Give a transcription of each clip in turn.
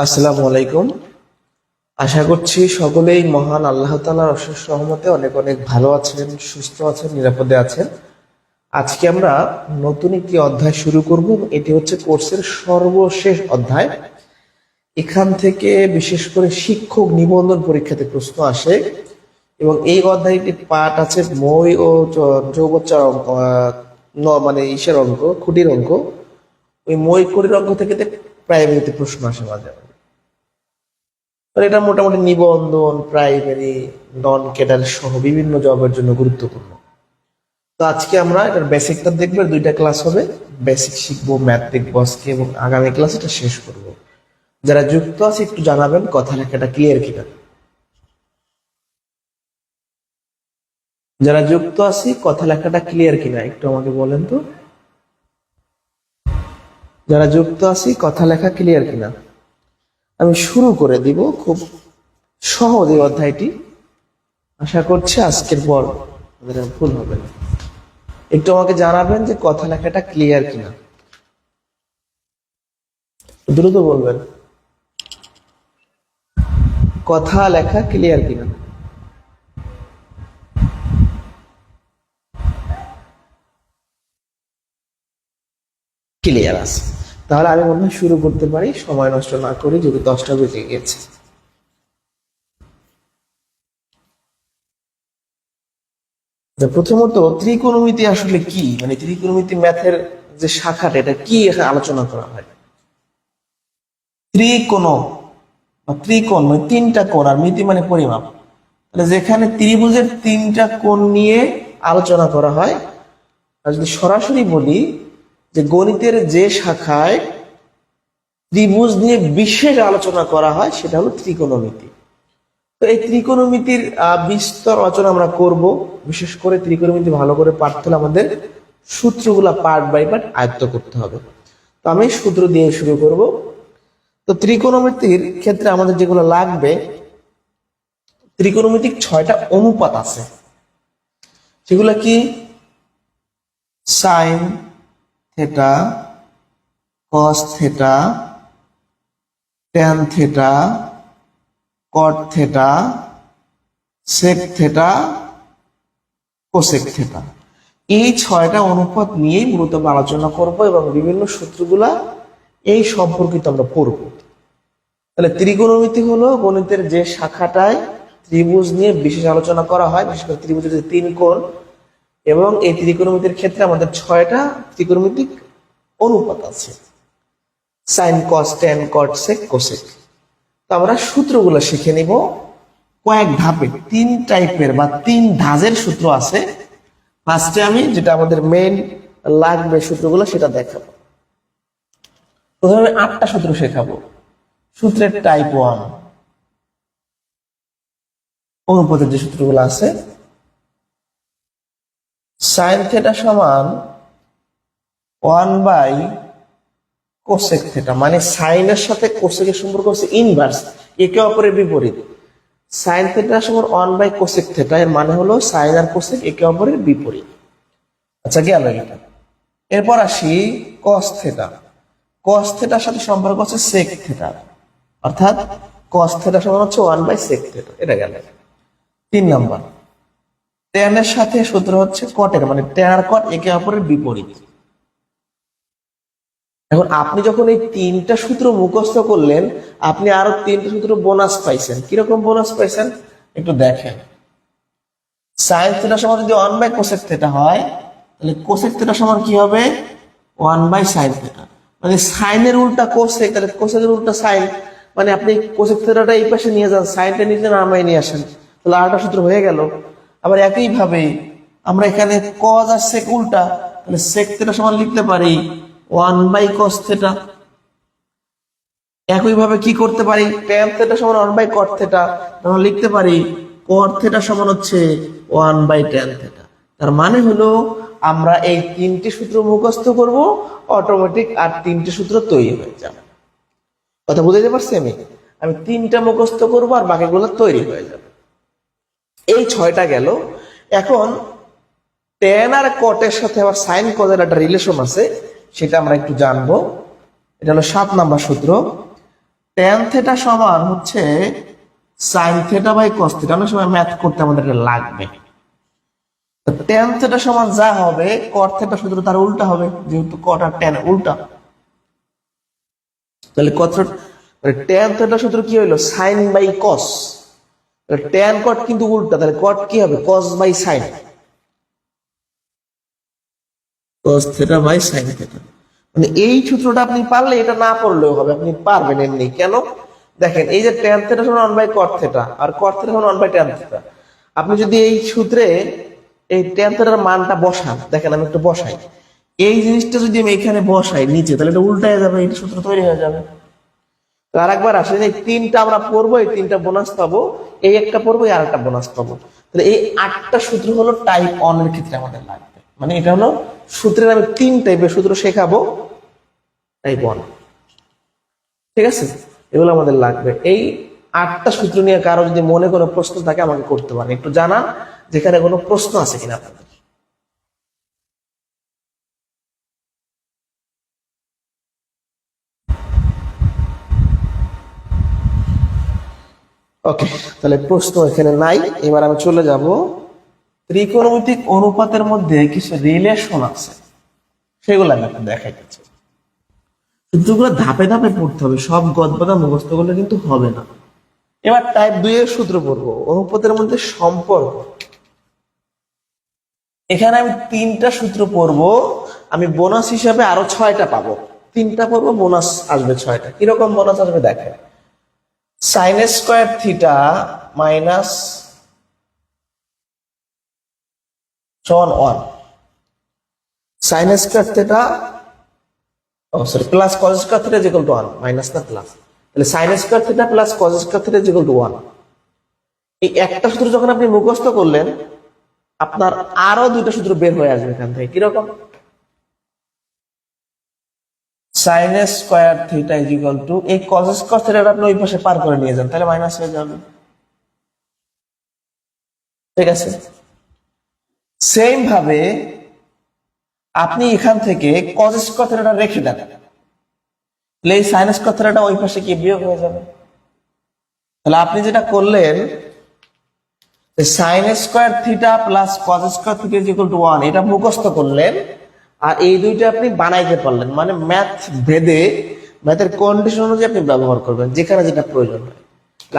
আসসালামু আলাইকুম। আশা করছি সকলেই মহান আল্লাহ তাআলার অশেষ রহমতে অনেক অনেক ভালো আছেন, সুস্থ আছেন, নিরাপদে আছেন। আজকে আমরা নতুন একটি অধ্যায় শুরু করব। এটি হচ্ছে কোর্সের সর্বশেষ অধ্যায়। এখান থেকে বিশেষ করে শিক্ষক নিবন্ধন পরীক্ষাতে প্রশ্ন আসে এবং এই অধ্যায়টি পাঠ আছে মই ও চৌবচ্চার অঙ্ক, মানে ইসের অঙ্ক, খুঁটির অঙ্ক। ওই মই খুঁটির অঙ্ক থেকে প্রাইমারিতে প্রশ্ন আসে মাঝে মাঝে। তো এটা মোটামুটি নিবন্ধন, প্রাইমারি, নন ক্যাডার সহ বিভিন্ন জবের জন্য গুরুত্বপূর্ণ। তো আজকে আমরা এটার বেসিকটা দেখবো, দুইটা ক্লাস হবে। বেসিক শিখবো, ম্যাথ দেখবো আজকে, এবং আগামী ক্লাস এটা শেষ করব। যারা যুক্ত আছে একটু জানাবেন কথা লেখাটা ক্লিয়ার কিনা। যারা যুক্ত আছি কথা লেখাটা ক্লিয়ার কিনা একটু আমাকে বলেন তো। যারা যুক্ত আছি কথা লেখা ক্লিয়ার কিনা। আমি শুরু করে দিব। খুব সহজ এই অধ্যায়টি, আশা করছি আজকের পর আমাদের আর ভুল হবে না। একটু আমাকে জানাবেন যে কথা লেখাটা ক্লিয়ার কিনা, দ্রুত বলবেন কথা লেখা ক্লিয়ার কিনা। ক্লিয়ার আছে, তাহলে আমি মনে হয় শুরু করতে পারি, সময় নষ্ট না করি, যদি 10টা বেজে গেছে। প্রথমত ত্রিকোণমিতি আসলে কি, মানে ত্রিকোণমিতি ম্যাথের যে শাখাটা, এটা কি এখানে আলোচনা করা হয়। ত্রিকোণ বা ত্রিকোণ মানে তিনটা কোণ, আর মিতি মানে পরিমাপ। তাহলে যেখানে ত্রিভুজের তিনটা কোণ নিয়ে আলোচনা করা হয়, আর যদি সরাসরি বলি যে গণিতের যে শাখায় ত্রিভুজ নিয়ে বিশেষ আলোচনা করা হয় সেটা হলো ত্রিকোণমিতি। তো এই ত্রিকোণমিতির বিস্তর আলোচনা আমরা করব। বিশেষ করে ত্রিকোণমিতি ভালো করে পারতে হলে আমাদের সূত্রগুলা পার্ট বাই পার্ট আয়ত্ত করতে হবে। তো আমি সূত্র দিয়ে শুরু করব। তো ত্রিকোণমিতির ক্ষেত্রে আমাদের যেগুলো লাগবে, ত্রিকোণমিতিক 6টা অনুপাত আছে। সেগুলো কি? Sine theta, cos theta, tan theta, cot theta, sec theta, cosec theta. এই 6টা অনুপাত নিয়েই মূলত আলোচনা করব এবং বিভিন্ন সূত্রগুলা এই সম্পর্কিত আমরা পড়ব। তাহলে ত্রিকোণমিতি হলো গণিতের যে শাখাটায় ত্রিভুজ নিয়ে বিশেষ আলোচনা করা হয়, বিশেষ করে ত্রিভুজের যে 3 কোণ, এবং এই ত্রিকোণমিতির ক্ষেত্রে আমাদের 6টা ত্রিকোণমিতিক অনুপাত আছে: সাইন, কস, ট্যান, কট, সেক, কোসেক। তো আমরা সূত্রগুলো শিখে নিব কয়েক ধাপে। 3 টাইপের বা 3 ধাজের সূত্র আছে। ফার্স্টে আমি যেটা আমাদের মেইন লাগবে সূত্রগুলো সেটা দেখাবো। প্রথমে 8টা সূত্র শেখাবো। সূত্রের টাইপ 1 অনুপাতের যে সূত্রগুলো আছে: সাইন থেটা সমান 1 বাই কোসেক থেটা, মানে সাইনের সাথে কোসেকের সম্পর্ক হচ্ছে ইনভার্স, একে অপরের বিপরীত। সাইন থেটা সমান 1 বাই কোসেক থেটা, এর মানে হলো সাইন আর কোসেক একে অপরের বিপরীত। আচ্ছা, গেল এটা। এরপর আসি কস থেটা। কস থেটার সাথে সম্পর্ক হচ্ছে সেক থেটা, অর্থাৎ কস থেটা সমান হচ্ছে 1 বাই সেক থেটা। এটা গেল। 3 নাম্বার, ট্যানের সাথে সূত্র হচ্ছে কটের, মানে ট্যান আর কট একে অপরের বিপরীত। এখন আপনি যখন এই 3টা সূত্র মুখস্থ করলেন, আপনি আরো 3টা সূত্র বোনাস পাইছেন। কিরকম বোনাস পাইছেন একটু দেখেন। সাইন থেটা সমান যদি 1 বাই কোসেক থেটা হয়, তাহলে কোসেক থেটা সমান কি হবে? 1 বাই সাইন থেটা। মানে সাইনের উল্টা কোসেক, তাহলে কোসেকের উল্টা সাইন। মানে আপনি কোসেক থেটাটা এই পাশে নিয়ে যান, সাইনটা নিচে নামাই নিয়ে আসেন, তাহলে আরেকটা সূত্র হয়ে গেল। আবার একইভাবে আমরা এখানে কজ আর সেক উল্টা, তাহলে সেক থেটা সমান লিখতে পারি 1 বাই কস থেটা। একইভাবে কি করতে পারি? ট্যান থেটা সমান 1 বাই কট থেটা, তখন লিখতে পারি কট থেটা সমান হচ্ছে 1 বাই ট্যান থেটা। তার মানে হলো আমরা এই 3টি সূত্র মুখস্থ করব, অটোমেটিক আর 3টি সূত্র তৈরি হয়ে যাবে। কথা বুঝতে পারছি? আমি 3টা মুখস্থ করব আর বাকিগুলো তৈরি হয়ে যাবে। এই 6টা গেল। এখন ট্যান আর কটের সাথে আবার সাইন কজের একটা রিলেশন আছে, সেটা আমরা একটু জানবো। এটা হলো 7 নাম্বার সূত্র। ট্যান থেটা সমান হচ্ছে sine theta by cos theta. অনেক সময় ম্যাথ করতে আমাদের এটা লাগবে। ট্যান থেটা সমান যা হবে কট থেটা সূত্র তার উল্টা হবে, যেহেতু কট আর ট্যান উল্টা। তাহলে কত মানে ট্যান থেটা সূত্র কি হইলো sine by cos. Tan cot কিন্তু উল্টা, তাহলে কট কি হবে cos by sine, cos theta by sine theta. মানে এই সূত্রটা আপনি পারলে এটা না পড়লেও হবে, আপনি পারবেন এমনি। কেন দেখেন এই যে ট্যান থেটা সমান 1 বাই কট থেটা আর কট থেটা সমান 1 বাই ট্যান থেটা, আপনি যদি এই সূত্রে এই ট্যান থেটার মানটা বসান, দেখেন আমি একটু বসাই, এই জিনিসটা যদি আমি এখানে বসাই নিচে, তাহলে এটা উল্টায় যাবে, এই সূত্র তৈরি হয়ে যাবে। তো আর একবার আসেন, এই তিনটা আমরা পড়বো, এই তিনটা বোনাস পাবো, এই একটা পড়বো, এই আরেকটা বোনাস পাবো। তাহলে এই 8টা সূত্র হলো টাইপ 1 এর ক্ষেত্রে আমাদের লাগবে। মানে এটা হলো সূত্রের আমি 3 টাইপের সূত্র শেখাবো টাইপ 1। ঠিক আছে, এগুলো আমাদের লাগবে। এই 8টা সূত্র নিয়ে কারো যদি মনে কোনো প্রশ্ন থাকে আমাকে করতে পারেন, একটু জানান যেখানে কোনো প্রশ্ন আছে কিনা আপনাদের। ওকে, তাহলে প্রশ্ন এখানে নাই। এবার আমি চলে যাব ত্রিকোণমিতিক অনুপাতের মধ্যে কিছু রিলেশন আছে, সেগুলো আমি একটু দেখাইতেছি। সূত্রগুলো ধাপে ধাপে পড়তে হবে, সব গদবাদা মুখস্থ করলে কিন্তু হবে না। এবার টাইপ 2 এর সূত্র পড়বো, অনুপাতের মধ্যে সম্পর্ক। এখানে আমি 3টা সূত্র পড়বো, আমি বোনাস হিসাবে আরো 6টা পাবো। 3টা পড়বো, বোনাস আসবে 6টা। কিরকম বোনাস আসবে দেখেন, sine square theta minus 1, sine square theta plus cos square theta equal to 1, minus না প্লাস। তাহলে sine square theta plus cos square theta equal to 1। এই একটা সূত্র যখন আপনি মুখস্থ করলেন, আপনার আরো 2টা সূত্র বের হয়ে আসবে এখান থেকে। কিরকম, sine square theta equal two এই কজ স্কোয়ার থিটাটা আপনি ওই পাশে পার করে নিয়ে যান, তাহলে মাইনাস হয়ে যাবে। ঠিক আছে, সেম ভাবে আপনি এখান থেকে কজ স্কোয়ার থিটাটা রেখে দেন, তাহলে এই সাইন স্কোয়ার থিটাটা ওই পাশে কি বিয়োগ হয়ে যাবে। তাহলে আপনি যেটা করলেন, sine square theta plus cos square theta equal to 1 এটা মুখস্থ করলেন, আর এই দুইটা আপনি বানাইতে পারলেন। মানে ম্যাথ ভেদে, ম্যাথের কন্ডিশন অনুযায়ী আপনি ব্যবহার করবেন যেখানে যেটা প্রয়োজন হয়।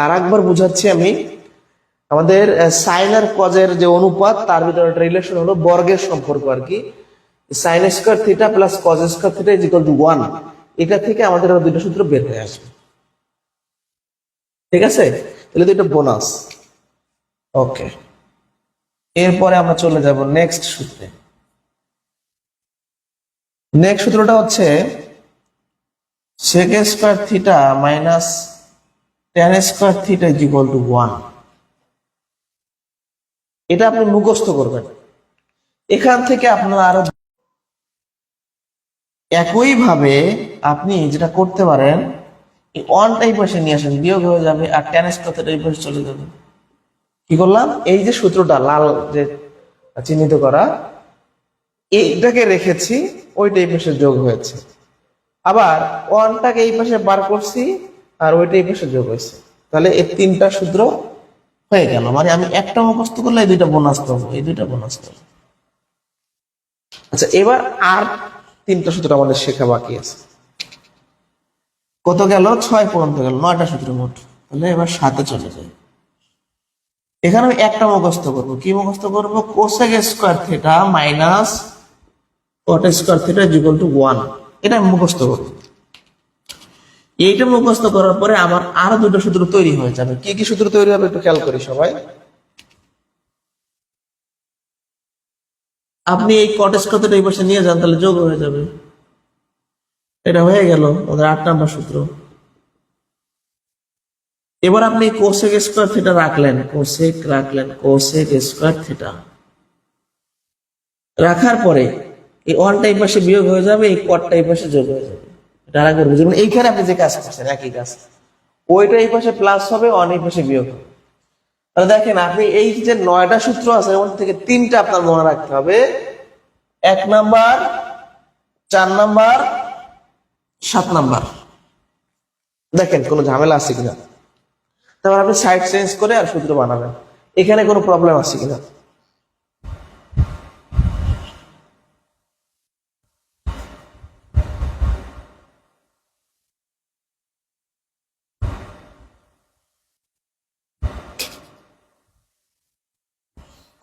আর একবার বুঝাচ্ছি আমি, আমাদের সাইন আর কজের যে অনুপাত, তার ভিতরে একটা রিলেশন হলো বর্গের সম্পর্ক আর কি। Sine square theta plus cos square theta equal to 1, এটা থেকে আমাদের আরো 2টা সূত্র বের হয়ে আসবে। ঠিক আছে, তাহলে দুইটা বোনাস। ওকে, এরপরে আমরা চলে যাব নেক্সট সূত্রে। নেক্সট সূত্রটা হচ্ছে sec square theta minus tan square theta equal to 1। এটা আপনি মুখস্থ করবেন। এখান থেকে আপনার আরো একই ভাবে আপনি যেটা করতে পারেন, এই 1টা এই পাশে নিয়ে আসেন, বিয়োগ হয়ে যাবে, আর ট্যান স্কোয়ার থিটা এই পাশে চলে যাবে। কি করলাম, এই যে সূত্রটা লাল যে চিহ্নিত করা, এইটাকে রেখেছি, ওইটা এই পাশে যোগ হয়েছে। আবার 1টাকে এই পাশে বার করছি, আর ওইটা এই পাশে যোগ হয়েছে। তাহলে এই 3টা সূত্র হয়ে গেল। মানে আমি একটা মুখস্থ করলে এই 2টা বোনাস পাবো, এই 2টা বোনাস পাবো। আচ্ছা, এবার আর 3টা সূত্র আমাদের শেখা বাকি আছে। কত গেল, 6 পর্যন্ত গেল, 9টা সূত্র মোট। তাহলে এবার 7-এ চলে যাই। এখানে আমি একটা মুখস্থ করবো। কি মুখস্থ করবো, cosec square theta minus cot square theta equal to 1, এটা আমি মুখস্থ করবো। এইটা মুখস্থ করার পরে আমার আরো 2টা সূত্র তৈরি হয়ে যাবে। কি কি সূত্র তৈরি হবে একটু খেয়াল করি সবাই। আপনি এই কট স্কোয়ার থিটা এই পাশে নিয়ে যান, তাহলে যোগ হয়ে যাবে। এটা হয়ে গেল আমাদের 8 নাম্বার সূত্র। এবার আপনি কোসেক স্কোয়ার থিটা রাখলেন, কোসেক রাখলেন, কোসেক স্কোয়ার থিটা রাখার পরে এই 1টা এই পাশে বিয়োগ হয়ে যাবে, এই কটটা এই পাশে যোগ হয়ে যাবে। এটা আরেকবার বুঝবেন, এইখানে আপনি যে কাজ করছেন একই কাজ, ওইটা এই পাশে প্লাস হবে, 1 এই পাশে বিয়োগ হবে। তাহলে দেখেন, আপনি এই যে 9টা সূত্র আছে, এর মধ্যে থেকে 3টা আপনার মনে রাখতে হবে। 1 নাম্বার, 4 নাম্বার, 7 নাম্বার। দেখেন কোনো ঝামেলা আছে কিনা। তারপর আপনি সাইড চেঞ্জ করে আর সূত্র বানাবেন, এখানে কোনো প্রবলেম আছে কিনা।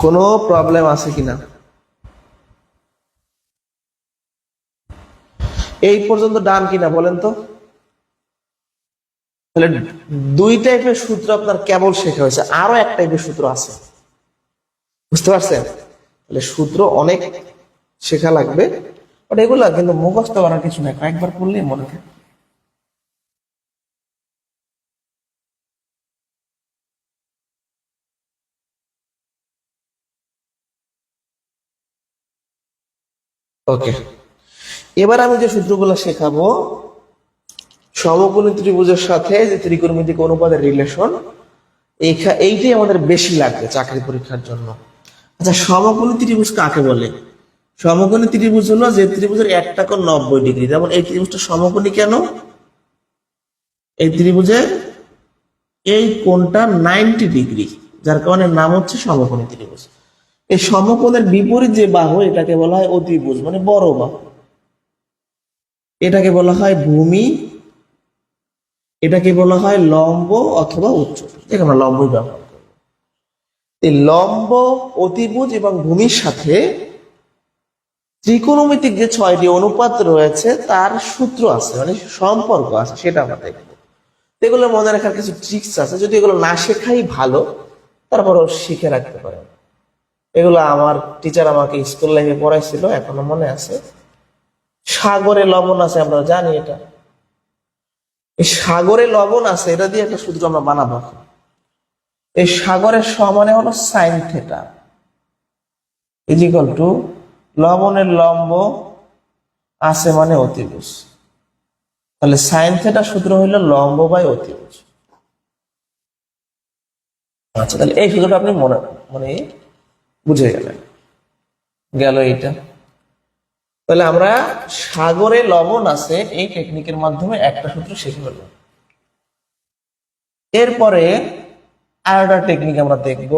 কোনো প্রবলেম আছে কিনা, এই পর্যন্ত ডান কিনা বলেন তো। তাহলে দুই টাইপের সূত্র আপনার কেবল শেখা হয়েছে, আরো এক টাইপের সূত্র আছে, বুঝতে পারছেন। তাহলে সূত্র অনেক শেখা লাগবে, বাট এগুলা কিন্তু মুখস্থ করার কিছু নাই, কয়েকবার পড়লেই মনে থাকে। ওকে, এবার আমি যে সূত্রগুলো শেখাবো সমকোণী ত্রিভুজের সাথে যে ত্রিকোণমিতিক অনুপাতের রিলেশন, এইটাই আমাদের বেশি লাগবে চাকরি পরীক্ষার জন্য। আচ্ছা, সমকোণী ত্রিভুজ কাকে বলে? সমকোণী ত্রিভুজ হলো যে ত্রিভুজের একটা কোণ 90 ডিগ্রি। যেমন এই ত্রিভুজটা সমকোণী কেন? এই ত্রিভুজের এই কোণটা 90 ডিগ্রি, যার কারণে নাম হচ্ছে সমকোণী ত্রিভুজ। এই সমকোণের বিপরীত যে বাহু এটাকে বলা হয় অতিভুজ, মানে বড় বাহু। এটাকে বলা হয় ভূমি, এটাকে বলা হয় লম্ব অথবা উচ্চভুজ। দেখো আমরা লম্বই ব্যবহার করব। এই লম্ব, অতিভুজ এবং ভূমির সাথে ত্রিকোণমিতিক যে 6টি অনুপাত রয়েছে তার সূত্র আছে, মানে সম্পর্ক আছে, সেটা আমরা দেখবো। এগুলো মনে রাখার কিছু ট্রিক্স আছে, যদি এগুলো না শেখাই ভালো, তারপরও শিখে রাখতে পারেন। এগুলো আমার টিচার আমাকে স্কুল লাইফে পড়াইছিল, এখনো মনে আছে। সাগরে লবণ আছে, আমরা জানি এটা। এই সাগরে লবণ আছে, এটা দিয়ে একটা সূত্র আমরা বানাবো। এই সাগরের সমানে হলো sine theta is equal two লবণের লম্ব আছে মানে অতিভুজ। তাহলে সাইন থেটা সূত্র হইলো লম্ব বাই অতিভুজ। আচ্ছা, তাহলে এই সূত্রটা আপনি মনে মানে বুঝে গেলেন, গেল এইটা। তাহলে আমরা সাগরে লবণ আছে এই টেকনিকের মাধ্যমে একটা সূত্র শিখে ফেললাম। এরপরে আর একটা টেকনিক আমরা দেখব,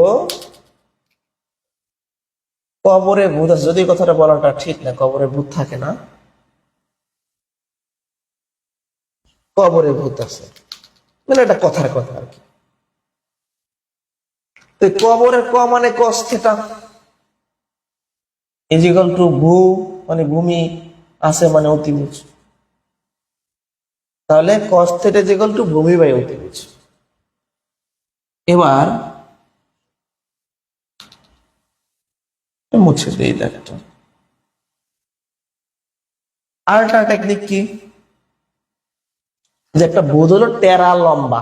কবরে ভূত আছে। যদি কথাটা বলাটা ঠিক না, কবরে ভূত থাকে না, কবরে ভূত আছে, মানে এটা কথার কথা আর কি। তো কবরের ক মানে কস থেটা ইজ ইকুয়াল টু ভূ মানে ভূমি, আছে মানে অতিভুজ। তাহলে কস থেটা ইজ ইকুয়াল টু ভূমি বাই অতিভুজ। এবার মুছে দিই একটা। আরেকটা টেকনিক কি, যে একটা ভূত হলো টেরা লম্বা,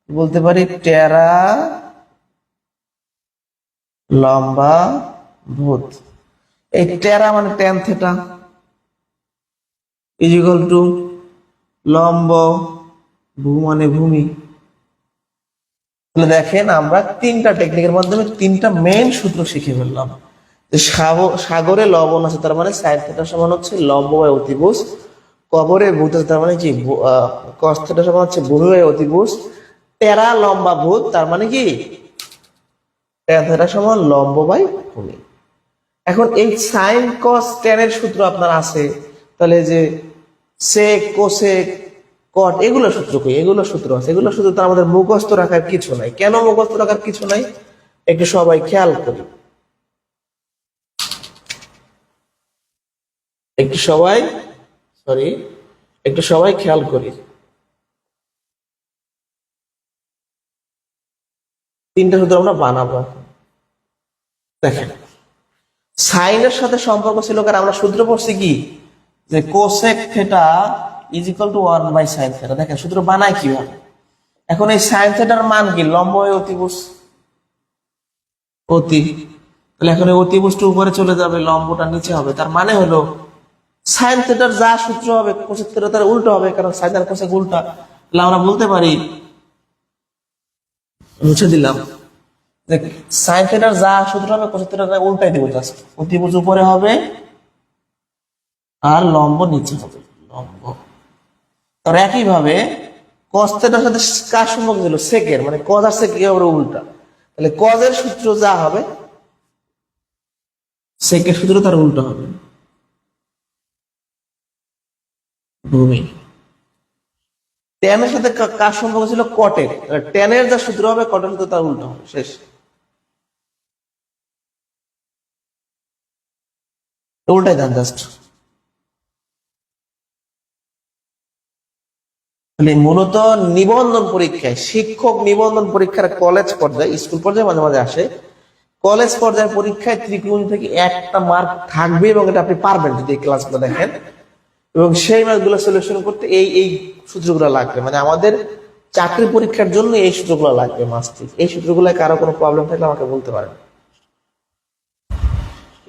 বলতে পারি টেরা লম্বা ভূত। এই টেরা মানে tan theta is equal two লম্ব, ভূ মানে ভূমি। তাহলে দেখেন আমরা তিনটা টেকনিকের মাধ্যমে তিনটা মেইন সূত্র শিখে ফেললাম। যে সাগরে লবণ আছে তার মানে সাইন থেটা সমান হচ্ছে লম্ব বাই অতিভুজ, কবরে ভূত আছে তার মানে কি কস থেটা সমান হচ্ছে ভূমি বাই অতিভুজ, টেরা লম্বা ভূত তার মানে কি ট্যান থেটা সমান লম্ব বাই ভূমি। এখন এই সাইন কস ট্যানের সূত্র আপনার আছে, তাহলে যে সেক কোসেক কট এগুলো সূত্র কই, এগুলো সূত্র আছে, এগুলো সূত্র তো আমাদের মুখস্থ রাখার কিছু নাই। কেন মুখস্থ রাখার কিছু নাই একটু সবাই খেয়াল করি, একটু সবাই একটু সবাই খেয়াল করি। তিনটা সূত্র আমরা বানাবো। দেখেন, সাইনের সাথে সম্পর্ক ছিল, কারণ আমরা সূত্র পড়ছি কি, যে cosec theta is equal to 1 by sine theta. দেখেন সূত্র বানায় কিভাবে। এখন এই সাইন থেটার মান কি, লম্ব বাই অতিভুজ, অতি। তাহলে এখন এই অতিভুজটা উপরে চলে যাবে, লম্বটা নিচে হবে। তার মানে হলো সাইন থেটার যা সূত্র হবে কোসেক থেটা তার উল্টো হবে, কারণ সাইন আর কোসেক উল্টা। তাহলে আমরা বলতে পারি, মুছে দিলাম, যে সাইন থেটার যা সূত্র হবে কোসেক থেটার উল্টাই দিব, জাস্ট অতিভুজ উপরে হবে আর লম্ব নিচে হবে, লম্ব। আর একইভাবে কস থিটার সাথে কার সম্পর্ক ছিল? সেকের, মানে কজ আর সেক একেবারে উল্টা। তাহলে কজের সূত্র যা হবে সেকের সূত্র তার উল্টো হবে। ভূমি। ট্যানের সাথে কার সম্পর্ক ছিল? কটের। ট্যানের যা সূত্র হবে কটের সূত্র তার উল্টো হবে। শেষ। উল্টাই দেন জাস্ট। মূলত নিবন্ধন পরীক্ষায়, শিক্ষক নিবন্ধন পরীক্ষার কলেজ পর্যায়ে, স্কুল পর্যায়ে মাঝে মাঝে আসে, কলেজ পর্যায়ের পরীক্ষায় ত্রিকোণমিতি থেকে একটা মার্ক থাকবে এবং এটা আপনি পারবেন যদি এই ক্লাসগুলো দেখেন। এবং সেই ম্যাথগুলো সলিউশন করতে এই এই সূত্রগুলো লাগবে, মানে আমাদের চাকরি পরীক্ষার জন্য এই সূত্রগুলো লাগবে মাস্ট। এই সূত্রগুলোয় কারো কোনো প্রবলেম থাকলে আমাকে বলতে পারেন।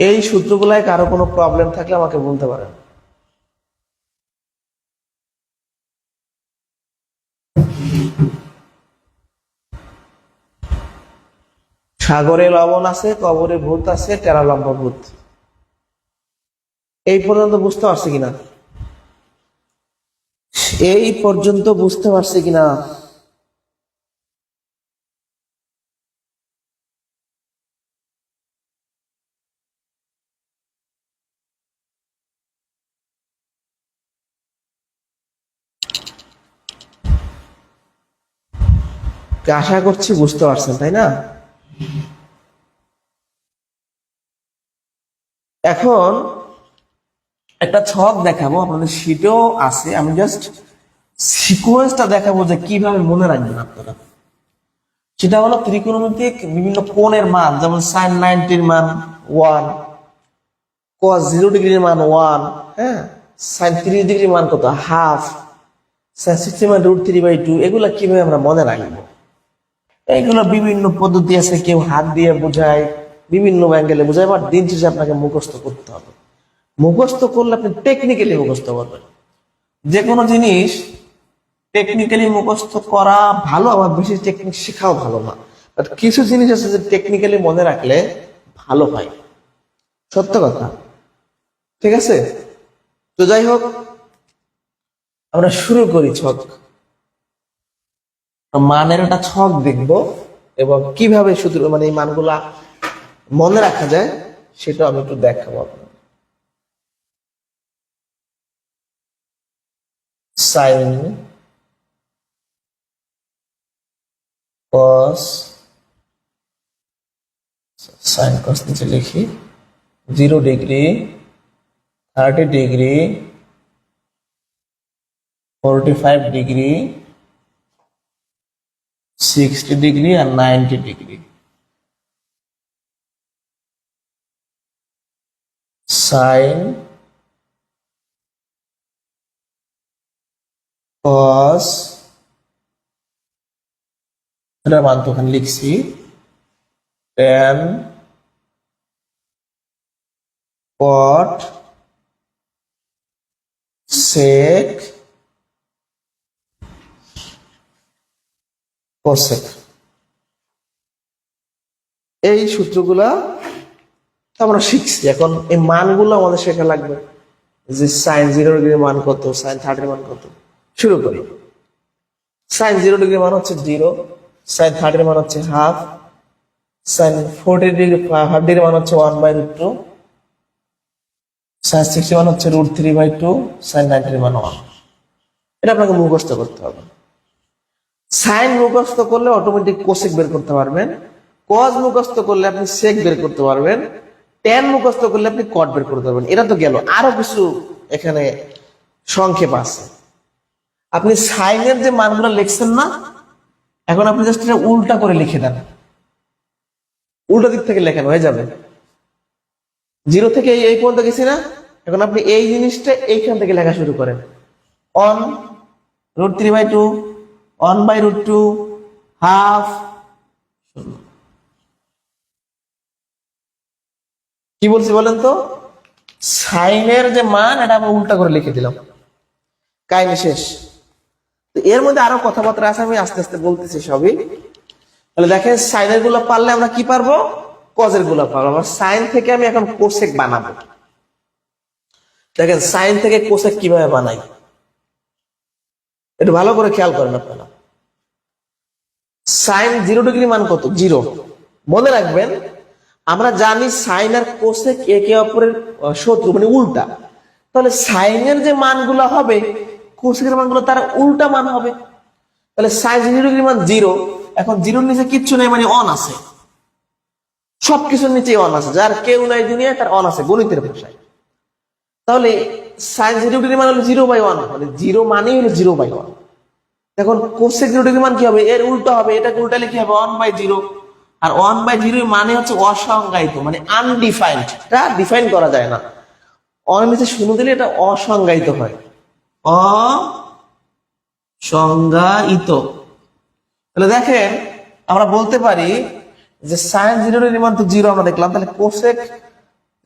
এই সূত্রগুলোয় কারো কোনো প্রবলেম থাকলে আমাকে বলতে পারেন। সাগরে লবণ আছে, কবরে ভূত আছে, টেরা লম্বা ভূত। এই পর্যন্ত বুঝতে পারছি কিনা? এই পর্যন্ত বুঝতে পারছি কিনা? আশা করছি বুঝতে পারছেন, তাই না? এখন একটা ছক দেখাবো, আপনাদের শীটেও আছে, আমি জাস্ট সিকোয়েন্সটা দেখাবো যে কিভাবে মনে রাখবেন আপনারা। সেটা হলো ত্রিকোণমিতিক বিভিন্ন কোণের মান, যেমন সাইন 90 মান 1, কস 0 ডিগ্রির মান 1, হ্যাঁ, সাইন 30 ডিগ্রির মান কত? হাফ, সাইন 60 মান √3/2। এগুলা কিভাবে আমরা মনে রাখবো? এইগুলো বিভিন্ন পদ্ধতি আছে, কেউ হাত দিয়ে বোঝায়, বিভিন্ন অ্যাঙ্গেলে বোঝায়, বাট দিন শেষে আপনাকে মুখস্থ করতে হবে। মুখস্থ করলে আপনি টেকনিক্যালি মুখস্থ করবেন। যে কোনো জিনিস টেকনিক্যালি মুখস্থ করা ভালো, আবার বেশি টেকনিক শেখাও ভালো না, বাট কিছু জিনিস আছে যে টেকনিক্যালি মনে রাখলে ভালো হয়, সত্য কথা। ঠিক আছে, তো যাই হোক, আমরা শুরু করি। ছক, মানের একটা ছক দেখব এবং কিভাবে শুধু মানে এই মানগুলা মনে রাখা যায় সেটা আমি একটু দেখাবো আপনাকে। সাইন কস, সাইন কস নিচে লিখি, 0 ডিগ্রি, 30 ডিগ্রি, 45 ডিগ্রি, 60 ডিগ্রি আর 90 ডিগ্রি। সাইন কস, এটার মান তো ওখানে লিখছি, ট্যান কট সেক কোসেক। এই সূত্রগুলা আমরা শিখছি। এখন এই মানগুলো আমাদের শেখা লাগবে, যে সাইন 0 ডিগ্রির মান কত, সাইন 30 মান কত। শুরু করি। সাইন 0 ডিগ্রির মান হচ্ছে 0, সাইন 30 মান হচ্ছে half, sine 40 degree half degree মান হচ্ছে 1/√2, সাইন 60 মান হচ্ছে √3/2, সাইন 90 মান 1। এটা আপনাকে মুখস্থ করতে হবে। সাইন মুখস্থ করলে অটোমেটিক কোসেক বের করতে পারবেন, কজ মুখস্থ করলে আপনি সেক বের করতে পারবেন, ট্যান মুখস্থ করলে আপনি কট বের করতে পারবেন। এটা তো গেল, আরো কিছু এখানে সংক্ষেপ আছে। আপনি সাইনের যে মানগুলো লিখছেন না, এখন আপনি জাস্ট এটা উল্টা করে লিখে দেন, উল্টা দিক থেকে লেখেন, হয়ে যাবে। 0 থেকে এই পর্যন্ত গেছি না, এখন আপনি এই জিনিসটা এইখান থেকে লেখা শুরু করেন। 1 √3/2, 1/√2, হাফ। কি বলছি বলেন তো? সাইনের যে মান এটা আমরা উল্টা করে লিখে দিলাম, কাহিনী শেষ। এর মধ্যে আরো কথাবার্তা আছে, আমি আস্তে আস্তে বলতেছি সবই। তাহলে দেখেন, সাইনের গুলো পারলে আমরা কি পারবো? কজের গুলো পারবো। আমার সাইন থেকে আমি এখন কোসেক বানাবো। দেখেন সাইন থেকে কোসেক কিভাবে বানাই। একটু ভালো করে খেয়াল করেন আপনারা। সাইন 0 ডিগ্রি মান কত? 0। মনে রাখবেন আমরা জানি সাইন আর কোসেক একে অপরের শত্রু, মানে উল্টা। তাহলে সাইনের যে মানগুলো হবে কোসেকের মানগুলো তার উল্টা মান হবে। তাহলে সাইন 0 ডিগ্রি মান 0। এখন 0-র নিচে কিচ্ছু নেই, মানে অন আছে, সবকিছুর নিচে অন আছে, যার কেউ নাই দুনিয়ায় তার অন আছে গণিতের ভাষায়। তাহলে সাইন 0 ডিগ্রি মান হলো 0/1, মানে 0 মানেই হলো 0/1। এখন কোসেক 0 ডিগ্রি মান কি হবে? এর উল্টো হবে, এটাকে উল্টালে কি হবে? 1/0। আর 1/0 মানে হচ্ছে অসংজ্ঞায়িত, মানে আনডিফাইন্ড, এটা ডিফাইন করা যায় না। অনের নিচে শূন্য দিলে এটা অসংজ্ঞায়িত হয়, অসংজ্ঞায়িত। তাহলে দেখেন আমরা বলতে পারি যে সাইন 0 ডিগ্রি মান তো 0 আমরা দেখলাম, তাহলে কোসেক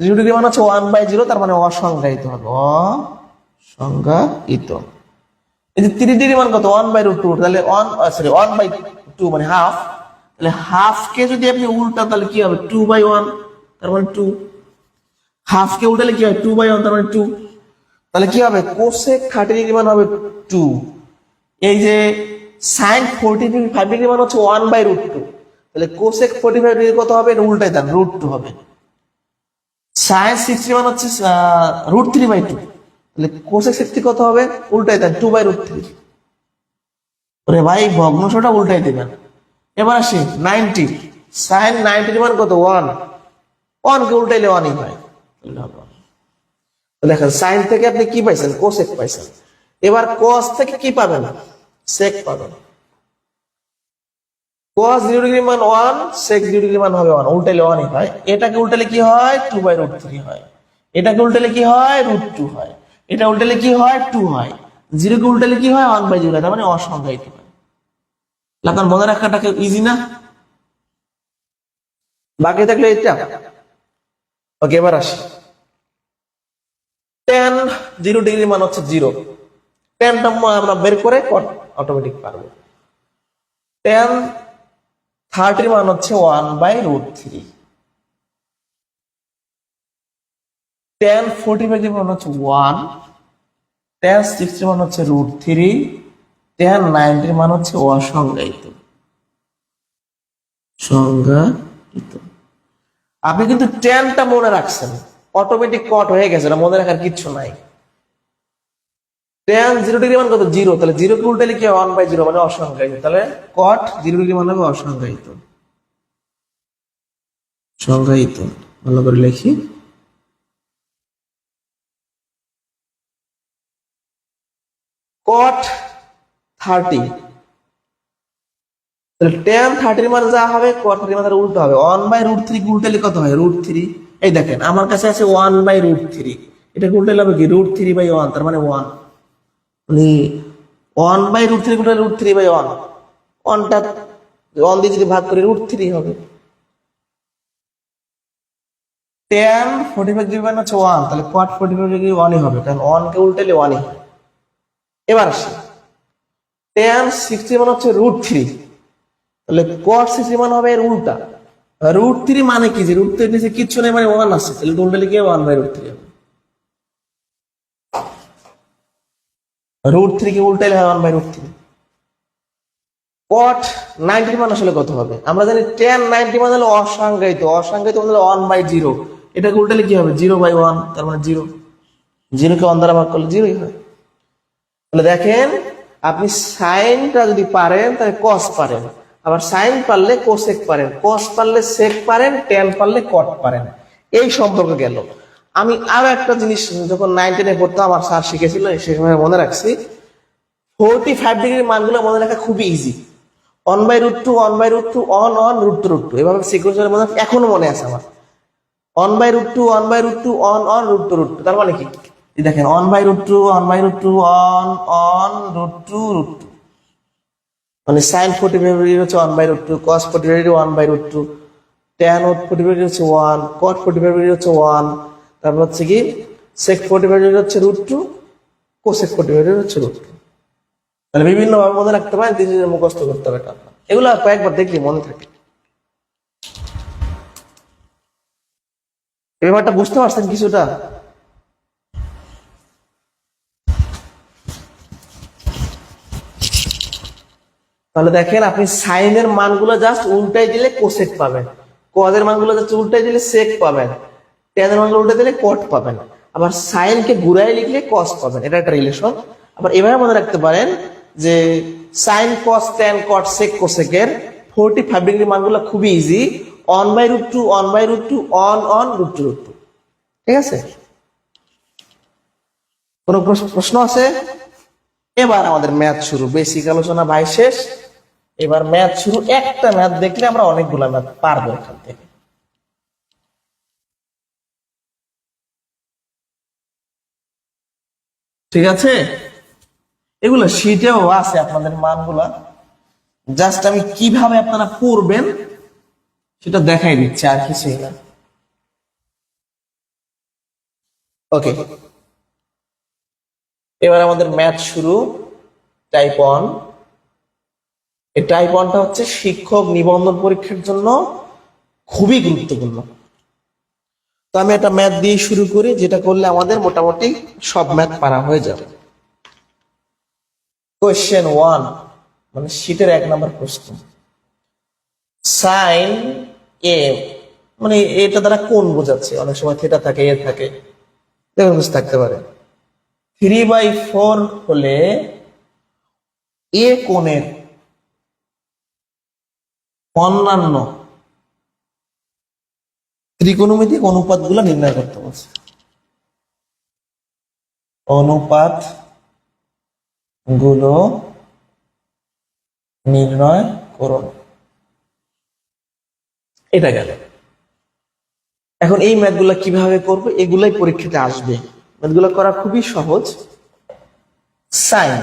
0 ডিগ্রি মান হচ্ছে 1/0, তার মানে অসংজ্ঞায়িত হবে, অসংজ্ঞায়িত। এই যে 30 ডিগ্রি মান কত? 1/√2, তাহলে 1/2 মানে হাফ। তাহলে হাফ কে যদি আপনি উল্টান তাহলে কি হবে? 2/1, তার মানে 2। হাফ কে উল্টালে কি হয়? 2/1, তার মানে 2। তাহলে কি হবে? কোসেক 30 ডিগ্রি মান হবে 2। এই যে সাইন 45 ডিগ্রি মান হচ্ছে 1/√2, তাহলে কোসেক 45 ডিগ্রি কত হবে? এটা উল্টাই দেন, √2 হবে। সাইন 60 মান হচ্ছে √3/2, তাহলে কোসেক 60 কত হবে? উল্টাই দেন, 2/√3। ওরে ভাই ভগ্নাংশটা উল্টাই দিবেন। এবার আসি 90। সাইন 90 মান কত? 1। 1 কে উল্টাইলে 1ই হয়। দেখেন সাইন থেকে আপনি কি পাইছেন? কোসেক পাইছেন। এবার কস থেকে কি পাবেন? সেক পাবেন। cos 0 ডিগ্রি মান 1, sec 0 ডিগ্রি মান হবে 1, উল্টাইলে 1ই হয়। এটাকে উল্টালে কি হয়? 2/√3 হয়। এটাকে উল্টালে কি হয়? √2 হয়। এটা উল্টালে কি হয়? 2 হয়। 0 কে উল্টালে কি হয়? 1/0, তার মানে অসংজ্ঞায়িত হয়। আপনার মনে রাখাটাকে ইজি না? বাকি থাকলে এটা ওকে। এবার আসি tan 0 ডিগ্রি মান হচ্ছে 0। ট্যানটা আমরা বের করে অটোমেটিক পারবো। tan 30 মান হচ্ছে 1/√3। tan 45 মান হচ্ছে 1। tan 60 মান হচ্ছে √3। tan 90 মান হচ্ছে অসংজ্ঞায়িত, সংজ্ঞায়িত। আপনি কিন্তু ট্যানটা মনে রাখছেন, অটোমেটিক কট হয়ে গেছে, মনে রাখার কিচ্ছু নাই। tan 0 ডিগ্রি মান কত? 0। তাহলে 0 কে উল্টালে কি হয়? 1/0, মানে অসংজ্ঞায়িত। তাহলে কট 0 ডিগ্রি মান হবে অসংজ্ঞায়িত, সংজ্ঞায়িত। ভালো করে লিখি। cot 30, তাহলে tan 30 মান যা হবে cot 30 মান তার উল্টো হবে। 1/√3 কে উল্টালে কত হয়? √3। এই দেখেন আমার কাছে আছে 1/√3, এটাকে উল্টালে হবে কি? √3/1, তার মানে 1। মানে 1/√3 কে উল্টালে √3/1, 1টা 1 দিয়ে যদি ভাগ করি √3 হবে। tan 45 ডিগ্রি মান হচ্ছে 1, তাহলে cot 45 ডিগ্রি 1ই হবে, কারণ 1 কে উল্টালে 1ই হয়। এবার আসি tan 60 মান হচ্ছে √3, তাহলে cot 60 মান হবে এর উল্টা। √3 মানে কি? যে √3 নিচে কিচ্ছু নেই, মানে 1 আছে, তাহলে উল্টালে কি 1/√3 হবে। √3 কে উল্টালে হয় 1/√3। cot 90 মান আসলে কত হবে? আমরা জানি tan 90 মান হলো অসংজ্ঞায়িত, অসংজ্ঞায়িত মানে হলো 1/0। এটাকে উল্টালে কি হবে? 0/1, তার মানে 0। 0 কে 1 দ্বারা ভাগ করলে 0ই হয়। তাহলে দেখেন আপনি সাইনটা যদি পারেন তাহলে কস পারেন, আবার সাইন পারলে কোসেক পারেন, কস পারলে সেক পারেন, ট্যান পারলে কট পারেন। এই সম্পর্ক গেল। আমি আরো একটা জিনিস যখন 9-10 পড়তাম আমার স্যার শিখেছিল, সে সময় মনে রাখছি। 45 ডিগ্রির মানগুলো মনে রাখা খুবই ইজি। 1/√2, 1/√2, অন √2, এভাবে সিকোয়েন্স মনে এখনো মনে আছে আমার। 1/√2, 1/√2, অন √2, তার মানে কি? দেখেন 1/√2, 1/√2, অন √2, মানে সাইন 45 ডিগ্রি হচ্ছে 1/√2, cos 45 ডিগ্রি 1/√2, tan 45 ডিগ্রি হচ্ছে 1, cot 45 ডিগ্রি হচ্ছে 1, তারপর হচ্ছে কি sec 45 ডিগ্রি হচ্ছে √2, cosec 45 ডিগ্রি হচ্ছে √2। তাহলে বিভিন্ন ভাবে মনে রাখতে পারেন, নিজেদের মুখস্থ করতে হবে এটা। এগুলো কয়েকবার দেখলে মনে থাকে। এই ব্যাপারটা বুঝতে পারছেন কিছুটা? তাহলে দেখেন আপনি সাইনের মানগুলো জাস্ট উল্টাই দিলে কোসেক পাবেন, কজের মানগুলো জাস্ট উল্টাই দিলে সেক পাবেন, ট্যানের মানগুলো উল্টাই দিলে কট পাবেন, আবার সাইনকে ঘুরাই লিখলে কস পাবেন। এটা একটা রিলেশন। আবার এভাবে মনে রাখতে পারেন যে সাইন কস ট্যান কট সেক কোসেকের 45 ডিগ্রি মানগুলো খুবই ইজি, 1/√2 1/√2 অন √2 ঠিক আছে। কোন প্রশ্ন আছে? এবার আমাদের ম্যাথ শুরু, বেসিক আলোচনা ভাই শেষ, এবার ম্যাথ শুরু। একটা ম্যাথ দেখলে আমরা অনেকগুলো ম্যাথ পারবো এখান থেকে। ঠিক আছে, এগুলো শীটেও আছে আপনাদের মানগুলা, জাস্ট আমি কিভাবে আপনারা করবেন সেটা দেখাই দিচ্ছি, আর কিছুই না। ওকে, এবার আমাদের ম্যাথ শুরু। টাইপ 1। এই টাইপ 1টা হচ্ছে শিক্ষক নিবন্ধন পরীক্ষার জন্য খুবই গুরুত্বপূর্ণ। তো আমি একটা ম্যাথ দিয়ে শুরু করি, যেটা করলে আমাদের মোটামুটি সব ম্যাথ পারা হয়ে যাবে। কোয়েশ্চেন 1, মানে শীটের 1 নম্বর প্রশ্ন। সাইন এ, মানে এটা দ্বারা কোণ বোঝাচ্ছে, অনেক সময় থিটা থাকে, এ থাকে, থাকতে পারে। 3/4 হলে এ কোণের অন্যান্য ত্রিকোণমিতিক অনুপাত গুলো নির্ণয় করতে বলছে। অনুপাত গুলো নির্ণয় করুন। এটা গেল। এখন এই ম্যাথগুলো কিভাবে করবো, এগুলাই পরীক্ষাতে আসবে। ম্যাথগুলো করা খুবই সহজ। সাইন,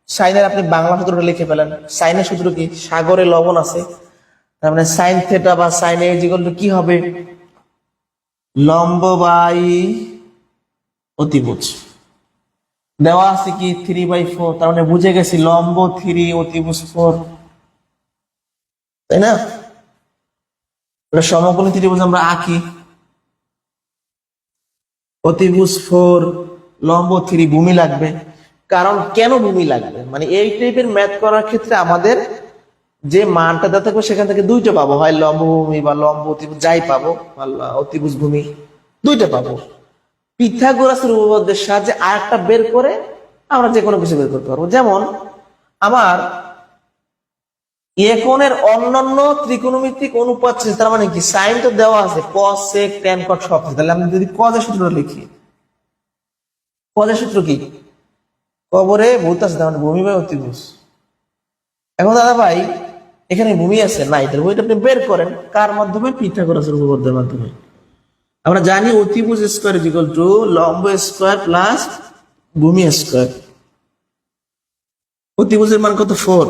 সাইনের আপনি বাংলা সূত্রটা লিখে ফেলেন। সাইনের সূত্র কি? সাগরে লবণ আছে, তার মানে সাইন থেটা বা সাইন এ ইকুয়াল টু কি হবে? লম্ব বাই অতিভুজ। দেওয়া আছে কি 3/4, তার মানে বুঝে গেছি লম্ব 3 অতিভুজ 4, তাই না? সমকোণী ত্রিভুজ আমরা আঁকি, অতিভুজ 4 লম্ব 3, ভূমি লাগবে। কারণ কেন ভূমি লাগবে, মানে এই টাইপের ম্যাথ করার ক্ষেত্রে আমাদের যে মানটা দেওয়া থাকবে সেখান থেকে দুইটা পাবো, হয় লম্ব ভূমি বা লম্ব অতিভুজ, যাই পাবো, অতিভুজ ভূমি দুইটা পাবো। পিথাগোরাসের উপপাদ্যের সাহায্যে আরেকটা বের করে আমরা যে কোনো কিছু বের করতে পারবো। যেমন আমার এ কোণের অন্যান্য ত্রিকোণমিতিক অনুপাত, তার মানে কি সাইন তো দেওয়া আছে, কস সেক ট্যান কট সব। তাহলে আমি যদি কজের সূত্রটা লিখি, কজের সূত্র কি? কবরে ভূত আছে, তার মানে ভূমি বাই অতিভুজ। এখন দাদা ভাই এখানে ভূমি আছে নাই, তাহলে ভূমিটা আপনি বের করেন কার মাধ্যমে? পিথাগোরাসের উপপাদ্যের মাধ্যমে। আমরা জানি অতিভুজ স্কয়ার ইজ ইকুয়াল টু লম্ব স্কয়ার প্লাস ভূমি স্কয়ার। অতিভুজের মান কত? 4।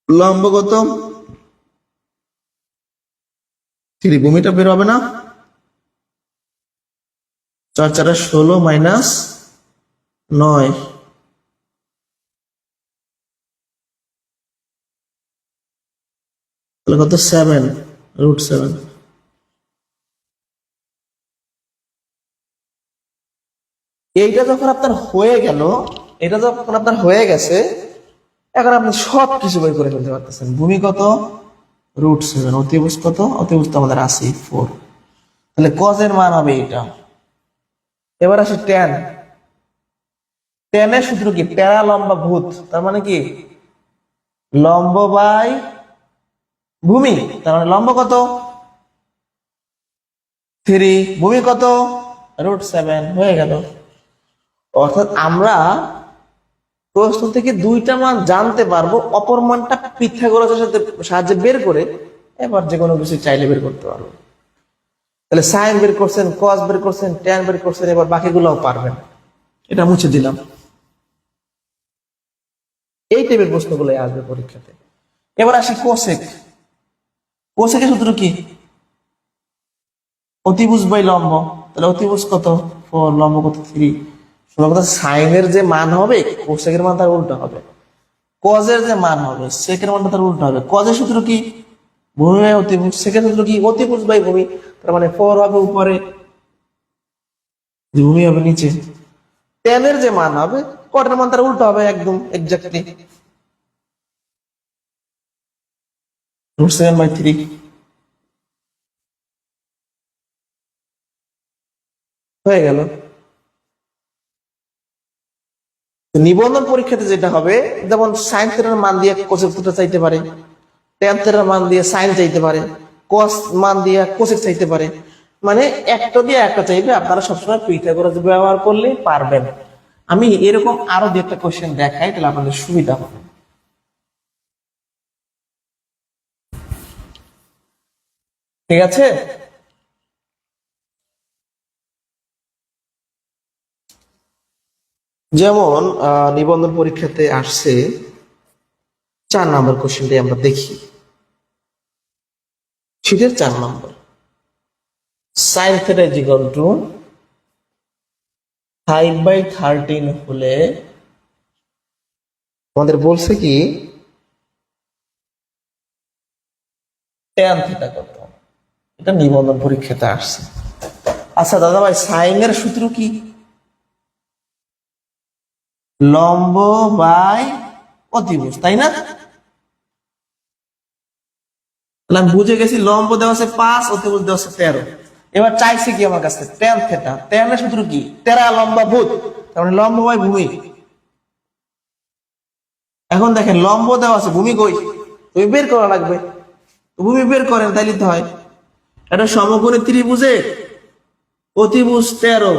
লম্ব কত? 3। ভূমিটা বের হবে না? 4 4 16 মাইনাস 9, তাহলে কত? 7√7। এইটা যখন আপনার হয়ে গেল, এটা যখন আপনার হয়ে গেছে, এখন আপনি সবকিছু বের করে ফেলতে পারতেছেন। ভূমি কত? √7। অতিভুজ কত? অতিভুজ তো আমাদের আছে 4, তাহলে কজের মান হবে এটা। এবার আসে ট্যান। ট্যানের সূত্র কি? প্যারা লম্বা ভূত, তার মানে কি লম্ব বাই ভূমি, তার মানে লম্ব কত? 3, ভূমি কত? √7, হয়ে গেল। অর্থাৎ আমরা প্রশ্ন থেকে দুইটা মান জানতে পারবো, অপর মানটা পিথাগোরাসের সাথে সাহায্যে বের করে এবার যে কোনো কিছু চাইলে বের করতে পারবো। তাহলে সাইন বের করছেন, কস বের করছেন, ট্যান বের করছেন, এবার বাকিগুলোও পারবেন। এটা মুছে দিলাম। এই টাইপের প্রশ্নগুলো আসবে পরীক্ষাতে। এবার আসি কোসেক। কোসেকের সূত্র কি? অতিভুজ বাই লম্ব, তাহলে অতিভুজ কত? 4, লম্ব কত? 3। সাইনের যে মান হবে কোসেকের মান তার উল্টো হবে, কজের যে মান হবে সেকের মানটা তার উল্টো হবে। কজের সূত্র কি? ভূমি বাই অতিভুজ। সেকের সূত্র কি? অতিভুজ বাই ভূমি, তার মানে 4 হবে উপরে, ভূমি হবে নিচে। ট্যানের যে মান হবে কটের মান তার উল্টো হবে, একদম এক্স্যাক্টলি। √7/3 হয়ে গেল। নিবন্ধন পরীক্ষাতে যেটা হবে, যেমন সাইন থিটার মান দিয়ে কোসেক থিটা চাইতে পারে, ট্যান থিটার মান দিয়ে সাইন চাইতে পারে, কস মান দিয়ে কোসেক চাইতে পারে, মানে একটা দিয়ে একটা চাইবে। আপনারা সবসময় পিথাগোরাস ব্যবহার করলে পারবেন। আমি এরকম আরো দু একটা কোশ্চেন দেখাই, তাহলে আপনাদের সুবিধা হবে। ঠিক আছে, যেমন নিবন্ধন পরীক্ষাতে আসছে 4 নম্বর কোশ্চেনটি আমরা দেখি। শীটের 4 নম্বর, sine theta is equal to 5/13 হলে আমাদের বলছে কি ট্যান থিটা কত। এটা নিবন্ধন পরীক্ষাতে আসছে। আচ্ছা দাদা ভাই, সাইনের সূত্র কি? লম্ব বাই অতিভুজ, তাই না? আমি বুঝে গেছি, লম্ব দেওয়া আছে 5, অতিভুজ দেওয়া আছে 13। এবার চাইছে কি আমার কাছে ট্যান থিটা। ট্যানের সূত্র কি? টেরা লম্বা ভূত, তার মানে লম্ব বাই ভূমি। এখন দেখেন লম্ব দেওয়া আছে, ভূমি কই? তুমি বের করা লাগবে। ভূমি বের করেন, তাই লিখতে হয়। এটা সমকোণী ত্রিভুজে অতিভুজ 13,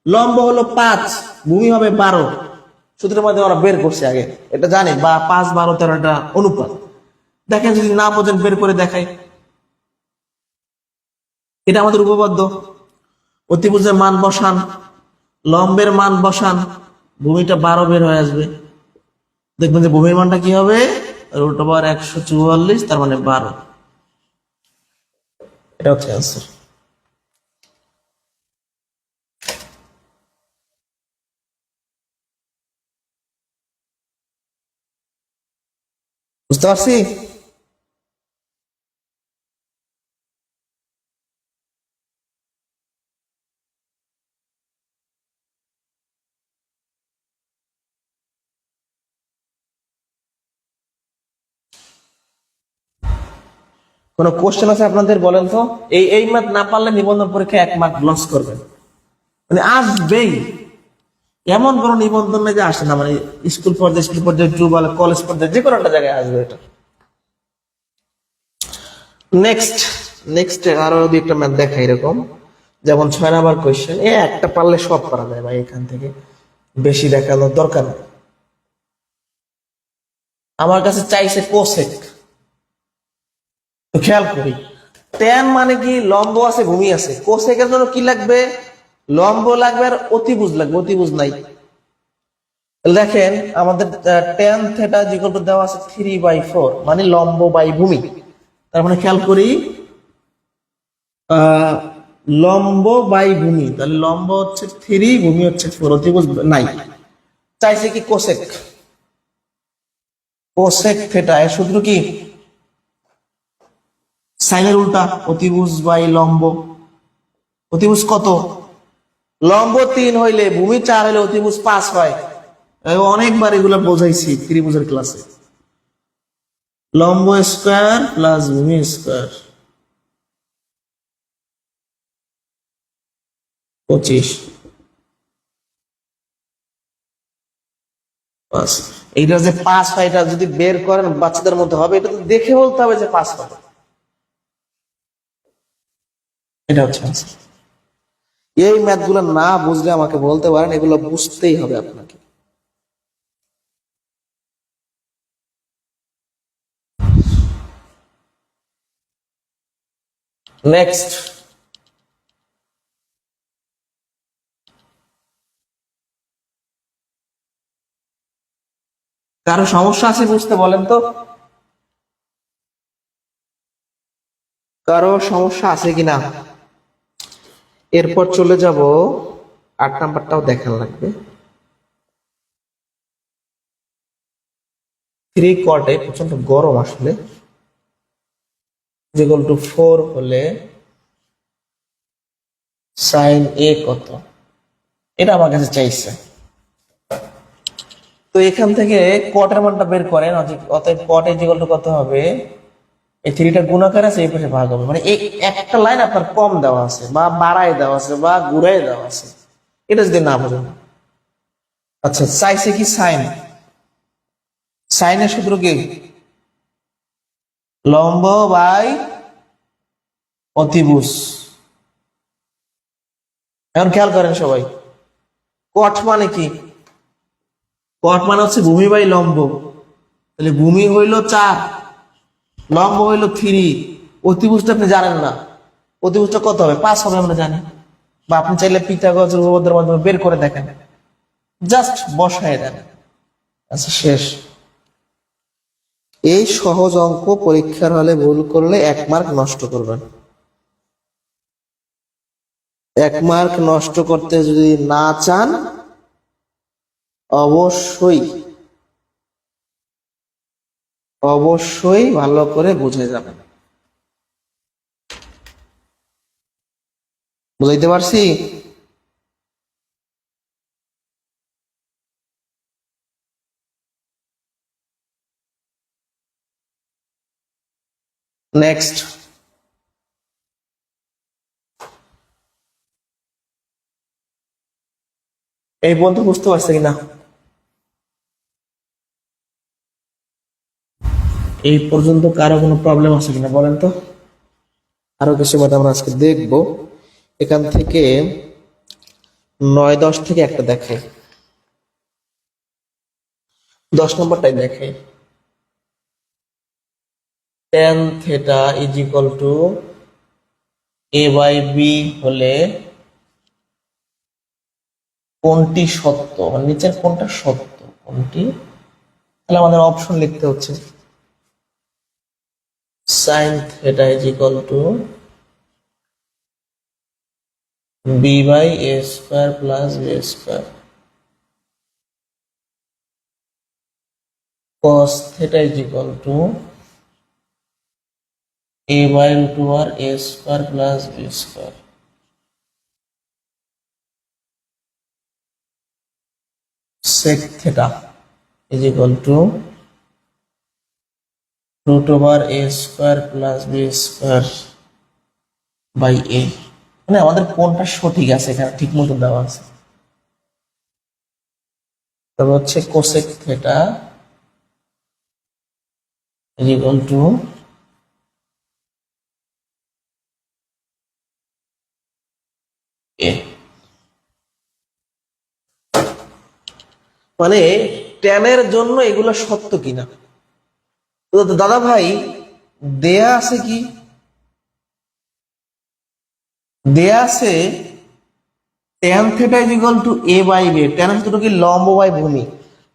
লম্ব হলো 5, ভূমি হবে 12। সূত্রের মধ্যে ওরা বের করছে আগে, এটা জানি, বা 5, 12, 13 এটা অনুপাত। দেখেন যদি না বোঝেন বের করে দেখাই। এটা আমাদের উপপাদ্য। অতিভুজের মান বসান, লম্বের মান বসান, ভূমিটা 12 বের হয়ে আসবে। দেখবেন যে ভূমির মানটা কি হবে, √144, তার মানে 12। এটা হচ্ছে অ্যান্সার। বুঝতে পারছি? কোন কোশ্চেন আছে আপনাদের? বলেন তো। এই ম্যাথ না পারলে নিবন্ধন পরীক্ষায় 1 মার্ক লস করবেন, মানে আসবেই। এমন কোন নিবন্ধন নেই যে আসে না, মানে স্কুল পর্যায়ে ট্রুবাল, কলেজ পর্যায়ে যে কোনো একটা জায়গায় আসবে এটা। নেক্সট নেক্সট আরো দুই একটা ম্যাথ দেখা এরকম, যেমন 6 নম্বর কোয়েশ্চেন। একটা পারলে সব পারা যায় ভাই, এখান থেকে বেশি দেখানোর দরকার নেই। আমার কাছে চাইছে কোসেক, তো খেয়াল করি। ট্যান মানে কি? লম্ব আছে, ভূমি আছে। কোসেকের জন্য কি লাগবে? লম্ব লাগবে আর অতিভুজ লাগবে। অতিভুজ নাই। দেখেন আমাদের ট্যান থিটা ইকুয়াল টু দেওয়া আছে 3/4, মানে লম্ব বাই ভূমি। তার মানে খেয়াল করি, লম্ব বাই ভূমি, তাহলে লম্ব হচ্ছে 3, ভূমি হচ্ছে 4, অতিভুজ নাই। চাইছে কি কোসেক। কোসেক থিটা এর সূত্র কি? সাইনের উল্টা, অতিভুজ বাই লম্ব। অতিভুজ কত? লম্ব 3 হইলে ভূমি 4 হইলে অতিভুজ 5 হয়। অনেকবার এগুলা বোঝাইছি ত্রিভুজের ক্লাসে। লম্ব স্কয়ার প্লাস ভূমি স্কয়ার 25, 5। এইটা যে 5 হয়, এটা যদি বের করেন বাচ্চাদের মধ্যে হবে, এটা তো দেখে বলতে হবে যে 5 হবে। এটা হচ্ছে answer। এই ম্যাথ গুলো না বুঝলে আমাকে বলতে পারেন, এগুলো বুঝতেই হবে আপনাকে। নেক্সট, কারো সমস্যা আছে বুঝতে? বলেন তো, কারো সমস্যা আছে কিনা? এরপর চলে যাব 8 নাম্বারটাও দেখার লাগবে। 3 কটে প্রচন্ড গরম আসলে, ইকুয়াল টু 4 হলে সাইন এ কত? এটা আমার কাছে চাইছে। তো এখান থেকে কটের মানটা বের করেন, অতএব কট ইকুয়াল টু কত হবে? এই থ্রিটা গুণাকার আছে, এই পাশে ভাগ হবে, মানে এই একটা লাইন আপনার কম দেওয়া আছে বা বাড়ায় দেওয়া আছে বা ঘুরাই দেওয়া আছে, এটা যদি না বোঝেন। আচ্ছা, চাইছে কি সাইন, সাইনের সূত্র কি লম্ব বাই অতিভুজ। এখন খেয়াল করেন সবাই, কট মানে কি, কট মানে হচ্ছে ভূমি বাই লম্ব, তাহলে ভূমি হইল 4, লম্ব হইল 3, অতিভুজটা আপনি জানেন না, অতিভুজটা কত হবে 5 হবে আমরা জানি, বা আপনি চাইলে পিথাগোরাসের উপপাদ্যের মাধ্যমে বের করে দেখেন, জাস্ট বসায় দেন। আচ্ছা শেষ। এই সহজ অঙ্ক পরীক্ষার হলে ভুল করলে 1 মার্ক নষ্ট করবেন। 1 মার্ক নষ্ট করতে যদি না চান অবশ্যই অবশ্যই ভালো করে বুঝে যাবেন। বুঝাইতে পারছি? নেক্সট, এই পর্যন্ত বুঝতে পারছে কিনা, এই পর্যন্ত কারো কোনো প্রবলেম আছে কিনা বলেন তো। আরো কিছু মত আমরা আজকে দেখব, এখান থেকে 9-10 থেকে একটা দেখাই, 10 নম্বরটাই দেখাই। tan theta is equal to a by b হলে কোনটি সত্য, মানে নিচের কোনটা সত্য, কোনটি, তাহলে আমাদের অপশন লিখতে হচ্ছে sin theta is equal to b by a square plus b square, cos theta is equal to a by root over a square plus b square, sec theta is equal to root over a square plus b square by a, মানে আমাদের কোনটা সঠিক আছে এখানে ঠিক মতো দেওয়া আছে। তবে হচ্ছে cosec theta is equal to a, মানে ট্যানের জন্য এগুলো সত্য কিনা। তো দাদা ভাই দেয়া আছে কি, দেয়া আছে tan theta is equal to a by b, tan সূত্র কি লম্ব বাই ভূমি,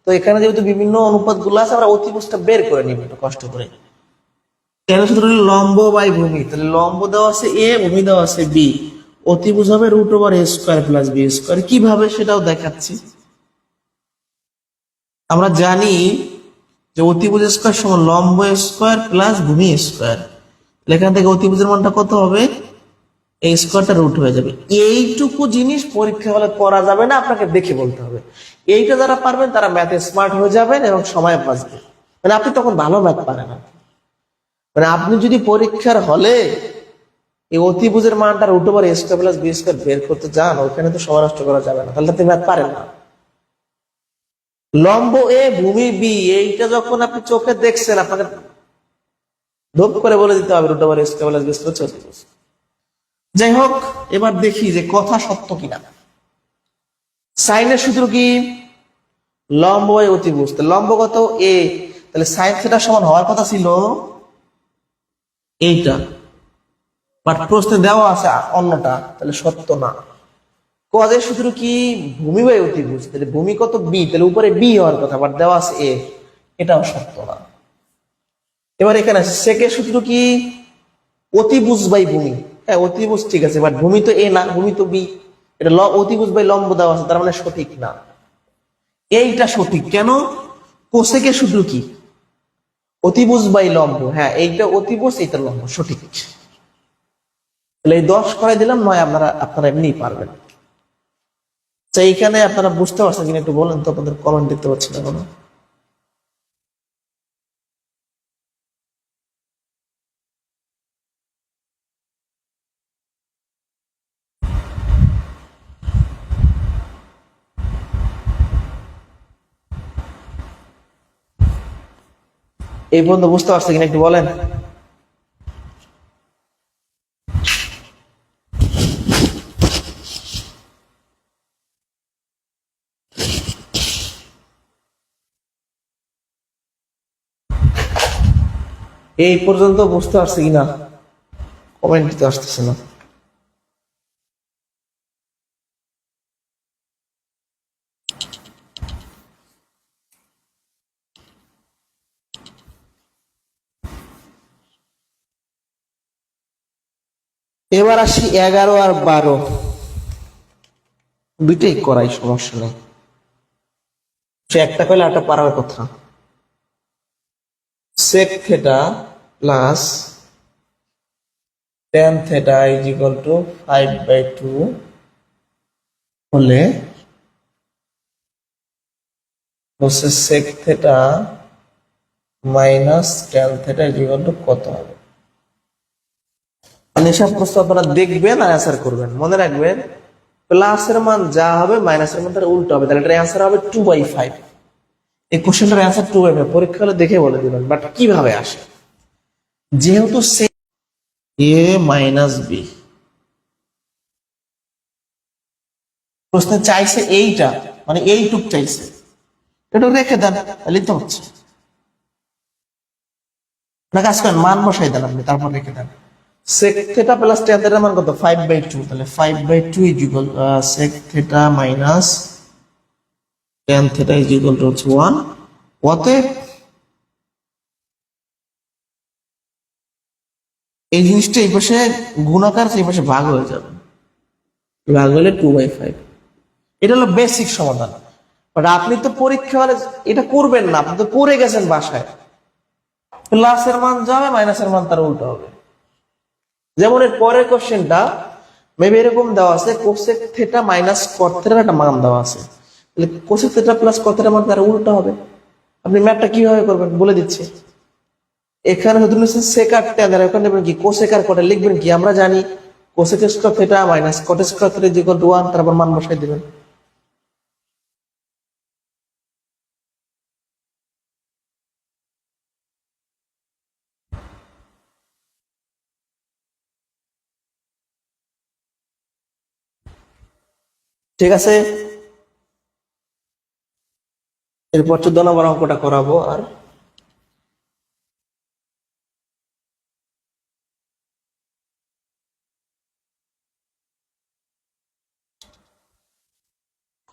তো এখানে যেহেতু বিভিন্ন অনুপাত গুলো আছে আমরা অতিভুজটা বের করে নিব একটু কষ্ট করে। tan সূত্র কি লম্ব বাই ভূমি, তাহলে লম্ব দেওয়া আছে a, ভূমি দেওয়া আছে b, অতিভুজ হবে root over a square plus b square, কিভাবে সেটাও দেখাচ্ছি। আমরা জানি যে অতিভুজ স্কয়ার সমান লম্ব স্কয়ার প্লাস ভূমি স্কয়ার, এখান থেকে অতিভুজের মানটা কত হবে, এই স্কয়ারটা রুট হয়ে যাবে। এইটুকু জিনিস পরীক্ষা হলে করা যাবে না, আপনাকে দেখে বলতে হবে। এইটা যারা পারবেন তারা ম্যাথে স্মার্ট হয়ে যাবেন এবং সময় বাঁচবে, মানে আপনি তখন ভালো ম্যাথ পারেন। মানে আপনি যদি পরীক্ষার হলে এই অতিভুজের মানটা root over a square plus B square বের করতে যান, ওখানে তো সময় নষ্ট করা যাবে না, তাহলে আপনি ম্যাথ পারেন না। লম্ব এ ভূমি বি, এইটা যখন আপনি চোখে দেখছেন আপনাকে ধপ করে বলে দিতে হবে root over a square plus B square অতিভুজ। যাই হোক, এবার দেখি যে কথা সত্য কিনা। সাইনের সূত্র কি লম্ব বাই অতিভুজ, লম্ব কত এ, তাহলে সাইন থিটা সমান হওয়ার কথা ছিল এইটা, বাট প্রশ্নে দেওয়া আছে অন্যটা, তাহলে সত্য না। কজের সূত্র কি ভূমি বাই অতিভুজ, তাহলে ভূমি কত বি, তাহলে উপরে বি হওয়ার কথা, বাট দেওয়া আছে এ, এটাও সত্য না। এবার এখানে সেকের সূত্র কি অতিভুজ বাই ভূমি, হ্যাঁ অতিভুজ ঠিক আছে, বাট ভূমি তো এ না, ভূমি তো বি, এটা অতিভুজ বাই লম্ব দেওয়া আছে, তার মানে সঠিক না। এইটা সঠিক কেন, কোসেকের সূত্র কি অতিভুজ বাই লম্ব, হ্যাঁ এইটা অতিভুজ এইটা লম্ব, সঠিক। তাহলে এই 10 করাই দিলাম, 9 আপনারা এমনি পারবেন। এইখানে আপনারা বুঝতে পারছেন কিনা একটু বলেন তো, আপনাদের কমেন্ট দেখতে পাচ্ছি না কোনো। এই পর্যন্ত বুঝতে পারছে কিনা একটু বলেন। এই পর্যন্ত বুঝতে পারছে কিনা কমেন্ট দিতে আসতেছে না। এবার আসি 11 আর 12, দুইটাই করাই, সমস্যা নেই। সে একটা কইলে আরেকটা পারার কথা। sec theta plus tan theta is equal to 5/2 হলে হচ্ছে sec theta minus tan theta is equal to কত হবে? মানে সব প্রশ্ন আপনারা দেখবেন আর অ্যান্সার করবেন। মনে রাখবেন প্লাসের মান যা হবে মাইনাসের মান তার উল্টো হবে, তাহলে এটার অ্যান্সার হবে 2/5। এই কোশ্চেনটার অ্যান্সার 2/5 পরীক্ষা হলে দেখে বলে দিবেন। বাট কিভাবে আসে, যেহেতু a মাইনাস বি প্রশ্নে চাইছে এইটা, মানে এইটুক চাইছে, এটা রেখে দেন, তাহলে তো হচ্ছে না। কাজ করেন, মান বসাই দেন আপনি, তারপর রেখে দেন। sec theta plus tan theta মান কত? 5/2, তাহলে 5/2 is equal sec theta minus tan theta is equal to 1। অতএব এই জিনিসটা এই পাশে গুণাকার, এই পাশে ভাগ হয়ে যাবে, ভাগ হলে 2/5। এটা হলো বেসিক সমাধান। বাট আপনি তো পরীক্ষা হলে এটা করবেন না, আপনি তো করে গেছেন বাসায়। প্লাসের মান যাবে, মাইনাসের মান তার উল্টো হবে। যেমন এর পরের কোশ্চেনটা মেবি এরকম দেওয়া আছে, কোসেক থিটা মাইনাস কট থিটার একটা মান দেওয়া আছে, তাহলে কোসেক থিটা প্লাস কট থিটার মান তার উল্টো হবে। আপনি ম্যাথটা কিভাবে করবেন বলে দিচ্ছি। এখানে হয়তো সেক আর ট্যান, ওখানে নেবেন কি কোসেক আর কটে, লিখবেন কি আমরা জানি cosec square theta minus caught square theta is equal to 1, তারপর মান বসাই দিবেন। ঠিক আছে, এরপর 14 নম্বর অঙ্কটা করাবো। আর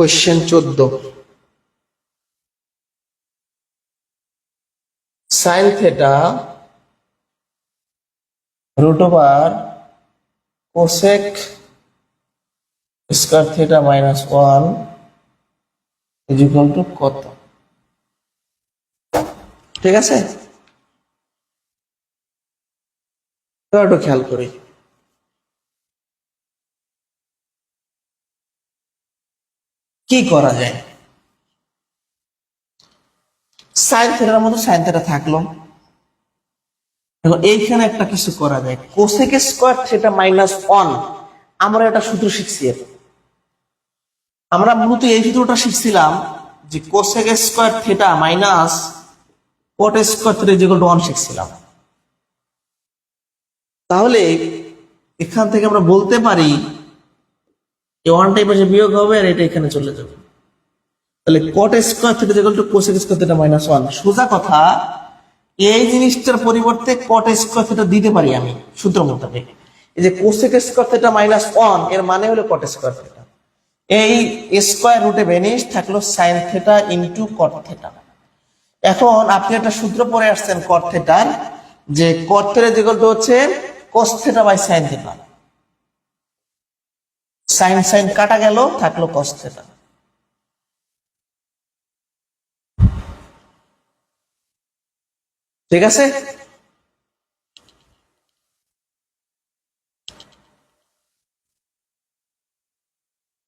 question 14, sine theta root over cosec square theta minus 1 is equal to কত? ঠিক আছে, এবার একটু খেয়াল করি। কি করা যায়? সাইন থিটার মতো সাইন থিটা থাকলো। এখন এইখানে একটা কিছু করা যায়, কোসেক স্কয়ার থিটা মাইনাস 1, আমরা একটা সূত্র শিখছি। আমরা মূলত এই সূত্রটা শিখছিলাম যে cosec square theta minus caught square theta is equal to 1 শিখছিলাম। তাহলে এখান থেকে আমরা বলতে পারি এই 1টা এই পাশে বিয়োগ হবে আর এটা এখানে চলে যাবে, তাহলে কট square theta is equal two cosec square theta minus 1। সোজা কথা, এই জিনিসটার পরিবর্তে কট স্কয়ার থিটা দিতে পারি আমি সূত্র মোতাবেক। এই যে কোসেক স্কয়ার থিটা মাইনাস 1 এর মানে হলো কট স্কয়ার থিটা, এই স্কয়ার রুটে ভেনিস থাকলো sine theta into cot theta. এখন আপনি একটা সূত্র পড়ে আসছেন কট থিটার, যে cot theta is equal to হচ্ছে cos theta by sine theta. Sine sine কাটা গেল, থাকলো cos থিটা। ঠিক আছে,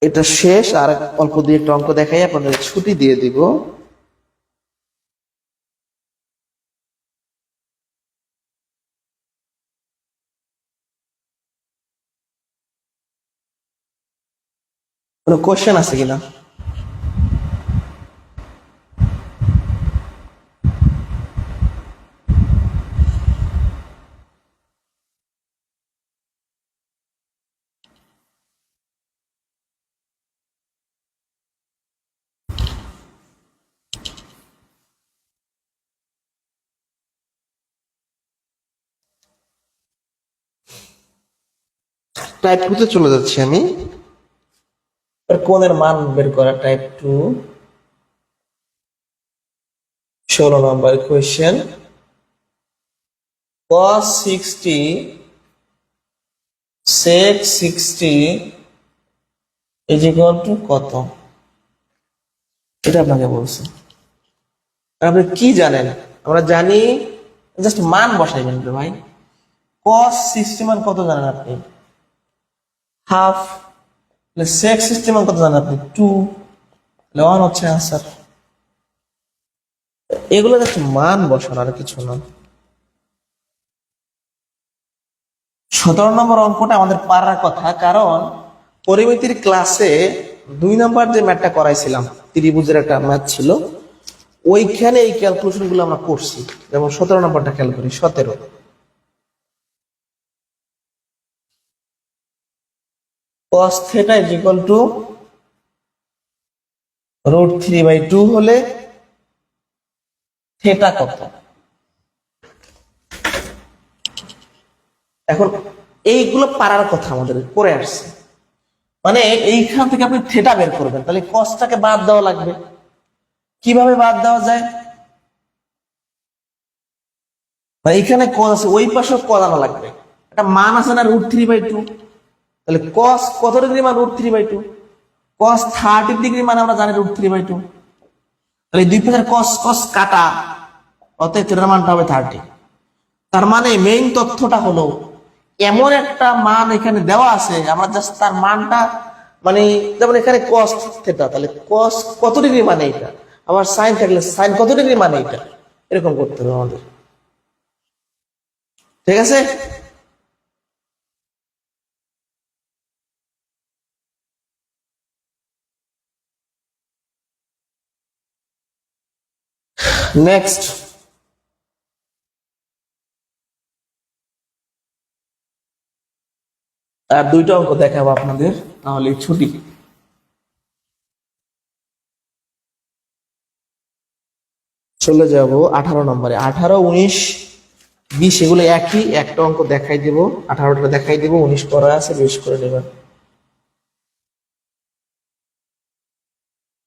এটা শেষ। আর অল্প দিয়ে একটা অঙ্ক দেখাই, আপনাদের ছুটি দিয়ে দিব। কোনো কোশ্চেন আছে কিনা? টাইপ 2 তে চলে যাচ্ছি আমি। কোণের মান বের করা, type 2, 16 number question. cos 60 sec 60 is equal to কত, এটা আপনাকে বলছে। আপনি কি জানেন? আমরা জানি, জাস্ট মান বসাইবেন ভাই। cos 60 মান কত জানেন আপনি? হাফ। sec 60 মান কত জানেন আপনি? 2। 1 হচ্ছে आंसर। এগুলো জাস্ট মান বসানো, আর কিছু না। 17 নম্বর অঙ্কটা আমাদের পারার কথা, কারণ পরিমিতির ক্লাসে 2 নম্বর যে ম্যাথটা করাইছিলাম, ত্রিভুজের একটা ম্যাথ ছিল, ওইখানে এই ক্যালকুলেশন গুলো আমরা করছি। যেমন 17 নম্বরটা খেয়াল করি। 17 cos θ is equal to √3/2 হলে থেটা কত? এখন এইগুলো পারার কথা আমাদের পড়ে আসছে, মানে এইখান থেকে আপনি থেটা বের করবেন, তাহলে কসটাকে বাদ দেওয়া লাগবে। কিভাবে বাদ দেওয়া যায়? এইখানে কস আছে, ওই পাশেও কস আনা লাগবে। একটা মান আছে না √3/2, তাহলে কস কত ডিগ্রি মান? √3/2। কস 30 ডিগ্রি মানে আমরা জানি √3/2। তাহলে দুই পাশের কস কস কাটা, অতএব থেটার মানটা হবে 30। তার মানে মেইন তথ্যটা হলো এমন একটা মান এখানে দেওয়া আছে, আমরা জাস্ট তার মানটা, মানে যেমন এখানে cos θ, তাহলে cos কত ডিগ্রি মানে এটা, আবার sin থাকলে sin কত ডিগ্রি মানে এটা, এরকম করতে হবে আমাদের। ঠিক আছে? নেক্সট, আর দুইটা অঙ্ক দেখাবো আপনাদের, তাহলে ছুটি। চলে যাব 18 নম্বরে। 18, 19, 20 এগুলো একই, একটা অঙ্ক দেখাই দেব, 18টা দেখাই দেব, 19 করা আছে, 20 করে নেবেন।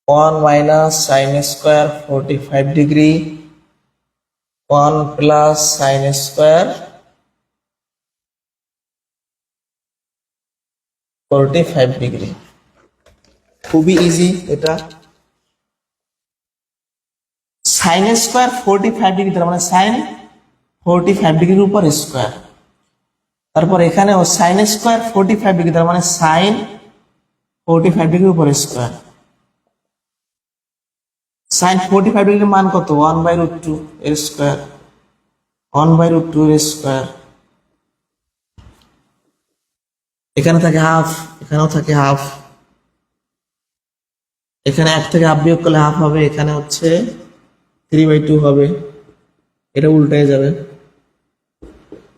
1 minus sin square 45 degree, 1 plus sin square 45 degree. খুবই ইজি এটা। sin স্কয়ার 45 ডিগ্রি, তার মানে sin 45 ডিগ্রির উপর স্কয়ার। তারপর এখানেও sin স্কয়ার 45 ডিগ্রি, তার মানে sin 45 ডিগ্রির উপর স্কয়ার। sin 45 ডিগ্রির মান কত? 1/√2 এর স্কয়ার, 1/√2 এর স্কয়ার। এখানে থাকে হাফ, এখানেও থাকে হাফ। এখানে 1 থেকে হাফ বিয়োগ করলে হাফ হবে, এখানে হচ্ছে 3/2 হবে, এটা উল্টে যাবে,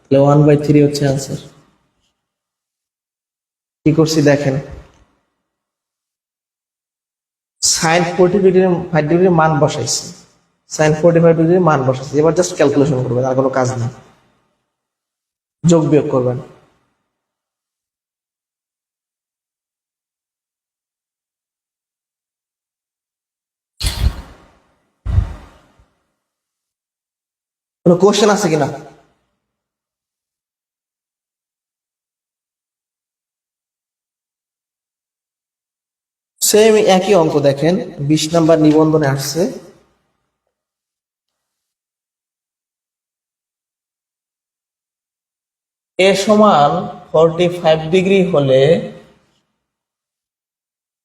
তাহলে 1/3 হচ্ছে आंसर। কি করছি দেখেন, sin 45 ডিগ্রির মান বসাইছি, sin 45 ডিগ্রির মান বসাইছি। এবার জাস্ট ক্যালকুলেশন করবেন, আর কোনো কাজ না, যোগ বিয়োগ করবেন। কোনো কোশ্চেন আছে কিনা? সেম একই অঙ্ক দেখেন, 20 নাম্বার নিবন্ধনে আসছে। এ সমান 45 ডিগ্রি হলে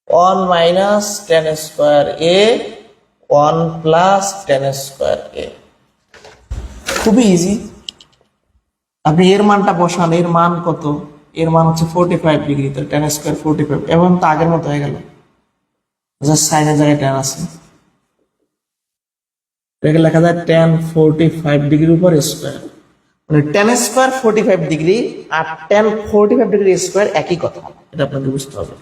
1 minus tan square a, 1 plus tan square a। খুবই ইজি। আপনি এর মানটা বসান, এর মান কত? এর মান হচ্ছে 45 ডিগ্রি, তাহলে tan স্কয়ার 45, এবং তো আগের মতো হয়ে গেল, জাস্ট সাইনের জায়গায় tan আছে, এটাকে লেখা যায় tan 45 ডিগ্রির উপর স্কয়ার। মানে tan স্কয়ার 45 ডিগ্রি আর tan 45 ডিগ্রি স্কয়ার একই কথা, এটা আপনাকে বুঝতে হবে।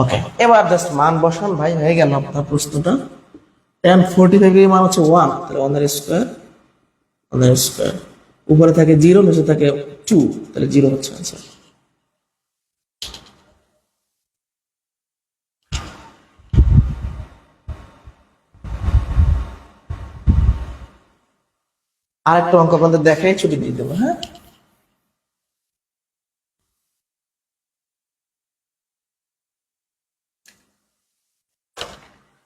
ওকে, এবার জাস্ট মান বসান ভাই, হয়ে গেল আপনার প্রশ্নটা। tan 45 ডিগ্রি মান হচ্ছে 1, তাহলে 1 এর স্কয়ার, 1 এর স্কয়ার। উপরে থাকে 0, নিচে থাকে 2, তাহলে 0 হচ্ছে आंसर। আরেকটা অঙ্ক আপনাদের দেখাই ছুটি দিয়ে দেবো। হ্যাঁ,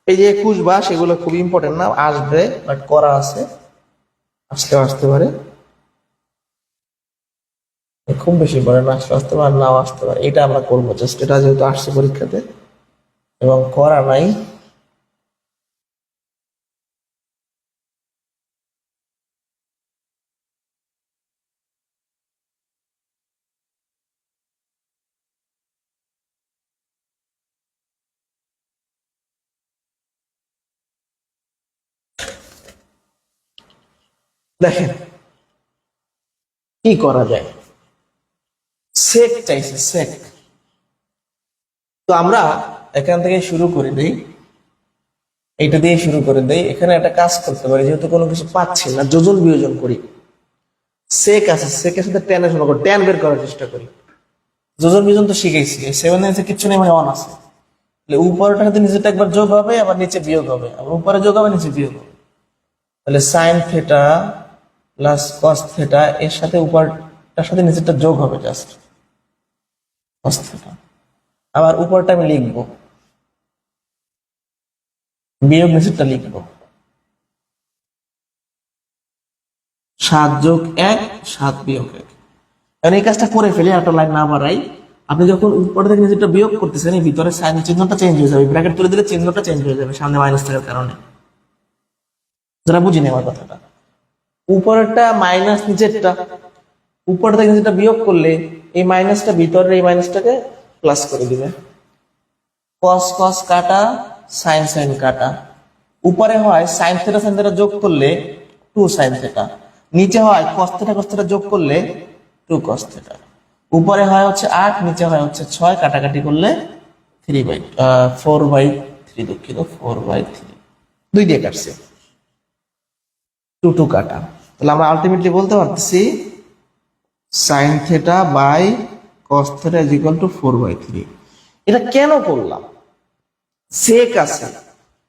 এই যে 21 বা সেগুলো খুব ইম্পর্টেন্ট না, আসবে বাট করা আছে, আসতে পারে, খুব বেশি পড়ে না, আসতে পারে নাও আসতে পারে, এটা আমরা করবো জাস্ট, এটা যেহেতু আসছে পরীক্ষাতে এবং করা নাই। দেখেন কি করা যায়, সেক চাইছে, সেক। তো আমরা এখান থেকে শুরু করে দিই, এইটা দিয়ে শুরু করে দেই। এখানে একটা কাজ করতে পারি, যেহেতু কোনো কিছু পাচ্ছি না, যোজন বিয়োজন করি। সেক আছে, সেকের সাথে ট্যান এর সম্পর্ক, ট্যান বের করার চেষ্টা করি। যোজন বিয়োজন তো শিখেছি, 7 এর কিচ্ছু নেই, মানে 1 আছে। তাহলে উপরের সাথে নিচেটা একবার যোগ হবে, আবার নিচে বিয়োগ হবে, আবার উপরে যোগ হবে, নিচে বিয়োগ হবে। তাহলে sine theta plus cos theta, এর সাথে উপরটার সাথে নিচেরটা যোগ হবে, জাস্ট কস থিটা। আবার উপরটা আমি লিখবো, বিয়োগ নিচেরটা লিখবো, 7 যোগ 1, 7 বিয়োগ 1। এখন এই কাজটা করে ফেলি, একটা লাইন না বাড়াই। আপনি যখন উপর থেকে নিচেরটা বিয়োগ করতেছেন, এই ভিতরে সাইন চিহ্নটা চেঞ্জ হয়ে যাবে, ব্র্যাকেট তুলে দিলে চিহ্নটা চেঞ্জ হয়ে যাবে সামনে মাইনাস থাকার কারণে। যারা বুঝিনি আমার কথাটা, উপরেরটা মাইনাস নিচেরটা, উপর থেকে নিচেরটা বিয়োগ করলে এই মাইনাসটা ভিতরের এই মাইনাসটাকে প্লাস করে দিবে। কস কস কাটা, সাইন সাইন কাটা। উপরে হয় সাইন থেটা যোগ করলে 2 সাইন থেটা, নিচে হয় কস থেটা যোগ করলে 2 কস থেটা। উপরে হয় হচ্ছে 8, নিচে হয় হচ্ছে 6, কাটাকাটি করলে 4/3, দুঃখিত 4/3, 2 দিয়ে কাটছে, 2 কাটা। তাহলে আমরা আলটিমেটলি বলতে পারতেছি sine theta by cos theta is equal to 4/3। এটা কেন করলাম? সেক আছে,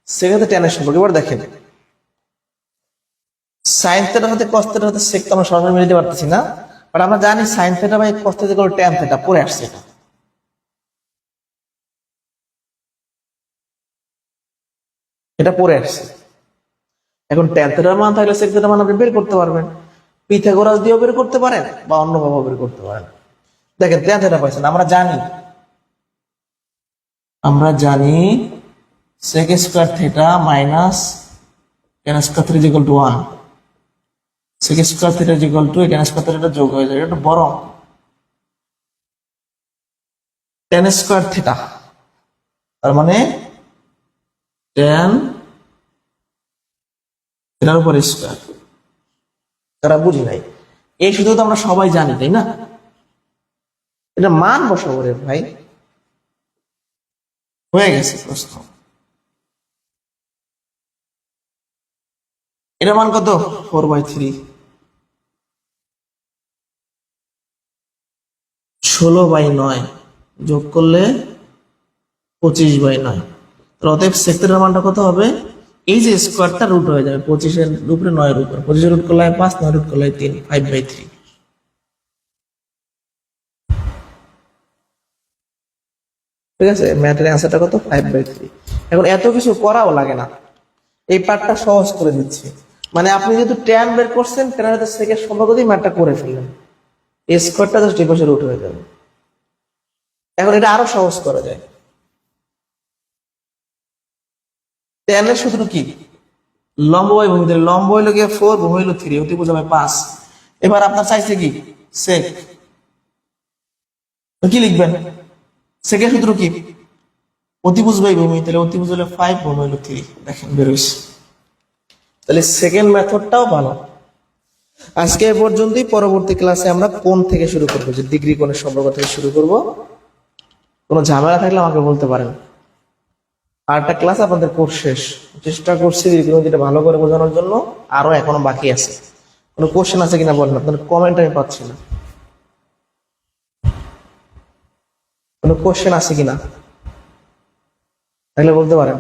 সেকের ট্যানের সম্পর্ক। এবার দেখেন, সাইন থেটার সাথে কস থেটার সাথে সেক তো আমরা সরাসরি মিলাতে পারতেছি না, বাট আমরা জানি sine theta by cos theta equal to tan theta, পরে আসছে এটা। এটা পরে আসছে। এখন ট্যান থেটার মান থাকলে সেক থেটার মান আপনি বের করতে পারবেন, পিথাগোরাস দিয়েও বের করতে পারেন বা অন্যভাবে বের করতে পারেন। দেখেন ট্যান থেটা পাইছেন, আমরা জানি sec square theta minus tan square theta equal to 1, sec square theta equal two tan square theta যোগ হয়ে যায়, এটা বড় tan স্কয়ার থিটা, তার মানে tan থিটার উপর স্কয়ার। তারা বুঝি নাই, এই সূত্র তো আমরা সবাই জানি, তাই না? এটা মান বসাবো রে ভাই, হয়ে গেছে প্রশ্ন। এটা মান কত? 4/3, 16/9 যোগ করলে 25/9। অতএব সেক্টরের মানটা কত হবে? এই যে স্কোয়ারটা রুট হয়ে যাবে 25-এর উপরে 9-এর উপরে, 25 রুট করলে 5, 9 রুট করলে 3, 5/3। ঠিক আছে, ম্যাথের অ্যান্সারটা কত? 5/3। এখন এত কিছু করাও লাগে না, এই পার্টটা সহজ করে দিচ্ছি। মানে আপনি যেহেতু ট্যান বের করছেন, ট্যানের সাথে সেকের সম্পর্ক দিয়ে ম্যাথটা করে ফেললেন, এই স্কোয়ারটা জাস্ট এই পাশে রুট হয়ে যাবে। এখন এটা আরো সহজ করা যায়। ট্যানের সূত্র কি? লম্ব বাই ভূমি, তাহলে লম্ব হইলো গিয়ে 4, ভূমি হইলো 3, অতিভুজ হবে 5। এবার আপনার চাইছে কি? সেক। কি লিখবেন? সেকের সূত্র কি? অতিভুজ বাই ভূমি, তাহলে অতিভুজ হলো 5, ভূমি হইলো 3। দেখেন বের হইছে। তাহলে সেকেন্ড মেথডটাও ভালো। আজকে এ পর্যন্তই, পরবর্তী ক্লাসে আমরা কোণ থেকে শুরু করবো, যে ডিগ্রি কোণের সম্পর্ক থেকে শুরু করব। কোনো ঝামেলা থাকলে আমাকে বলতে পারেন। আরটা ক্লাস আপনাদের কোর্স শেষ, চেষ্টা করছি যেটা ভালো করে বোঝানোর জন্য, আরো এখনো বাকি আছে। কোনো কোশ্চেন আছে কিনা বলেন, আপনার কমেন্ট আমি পাচ্ছি না। কোনো কোশ্চেন আছে কিনা, তাহলে বলতে পারেন।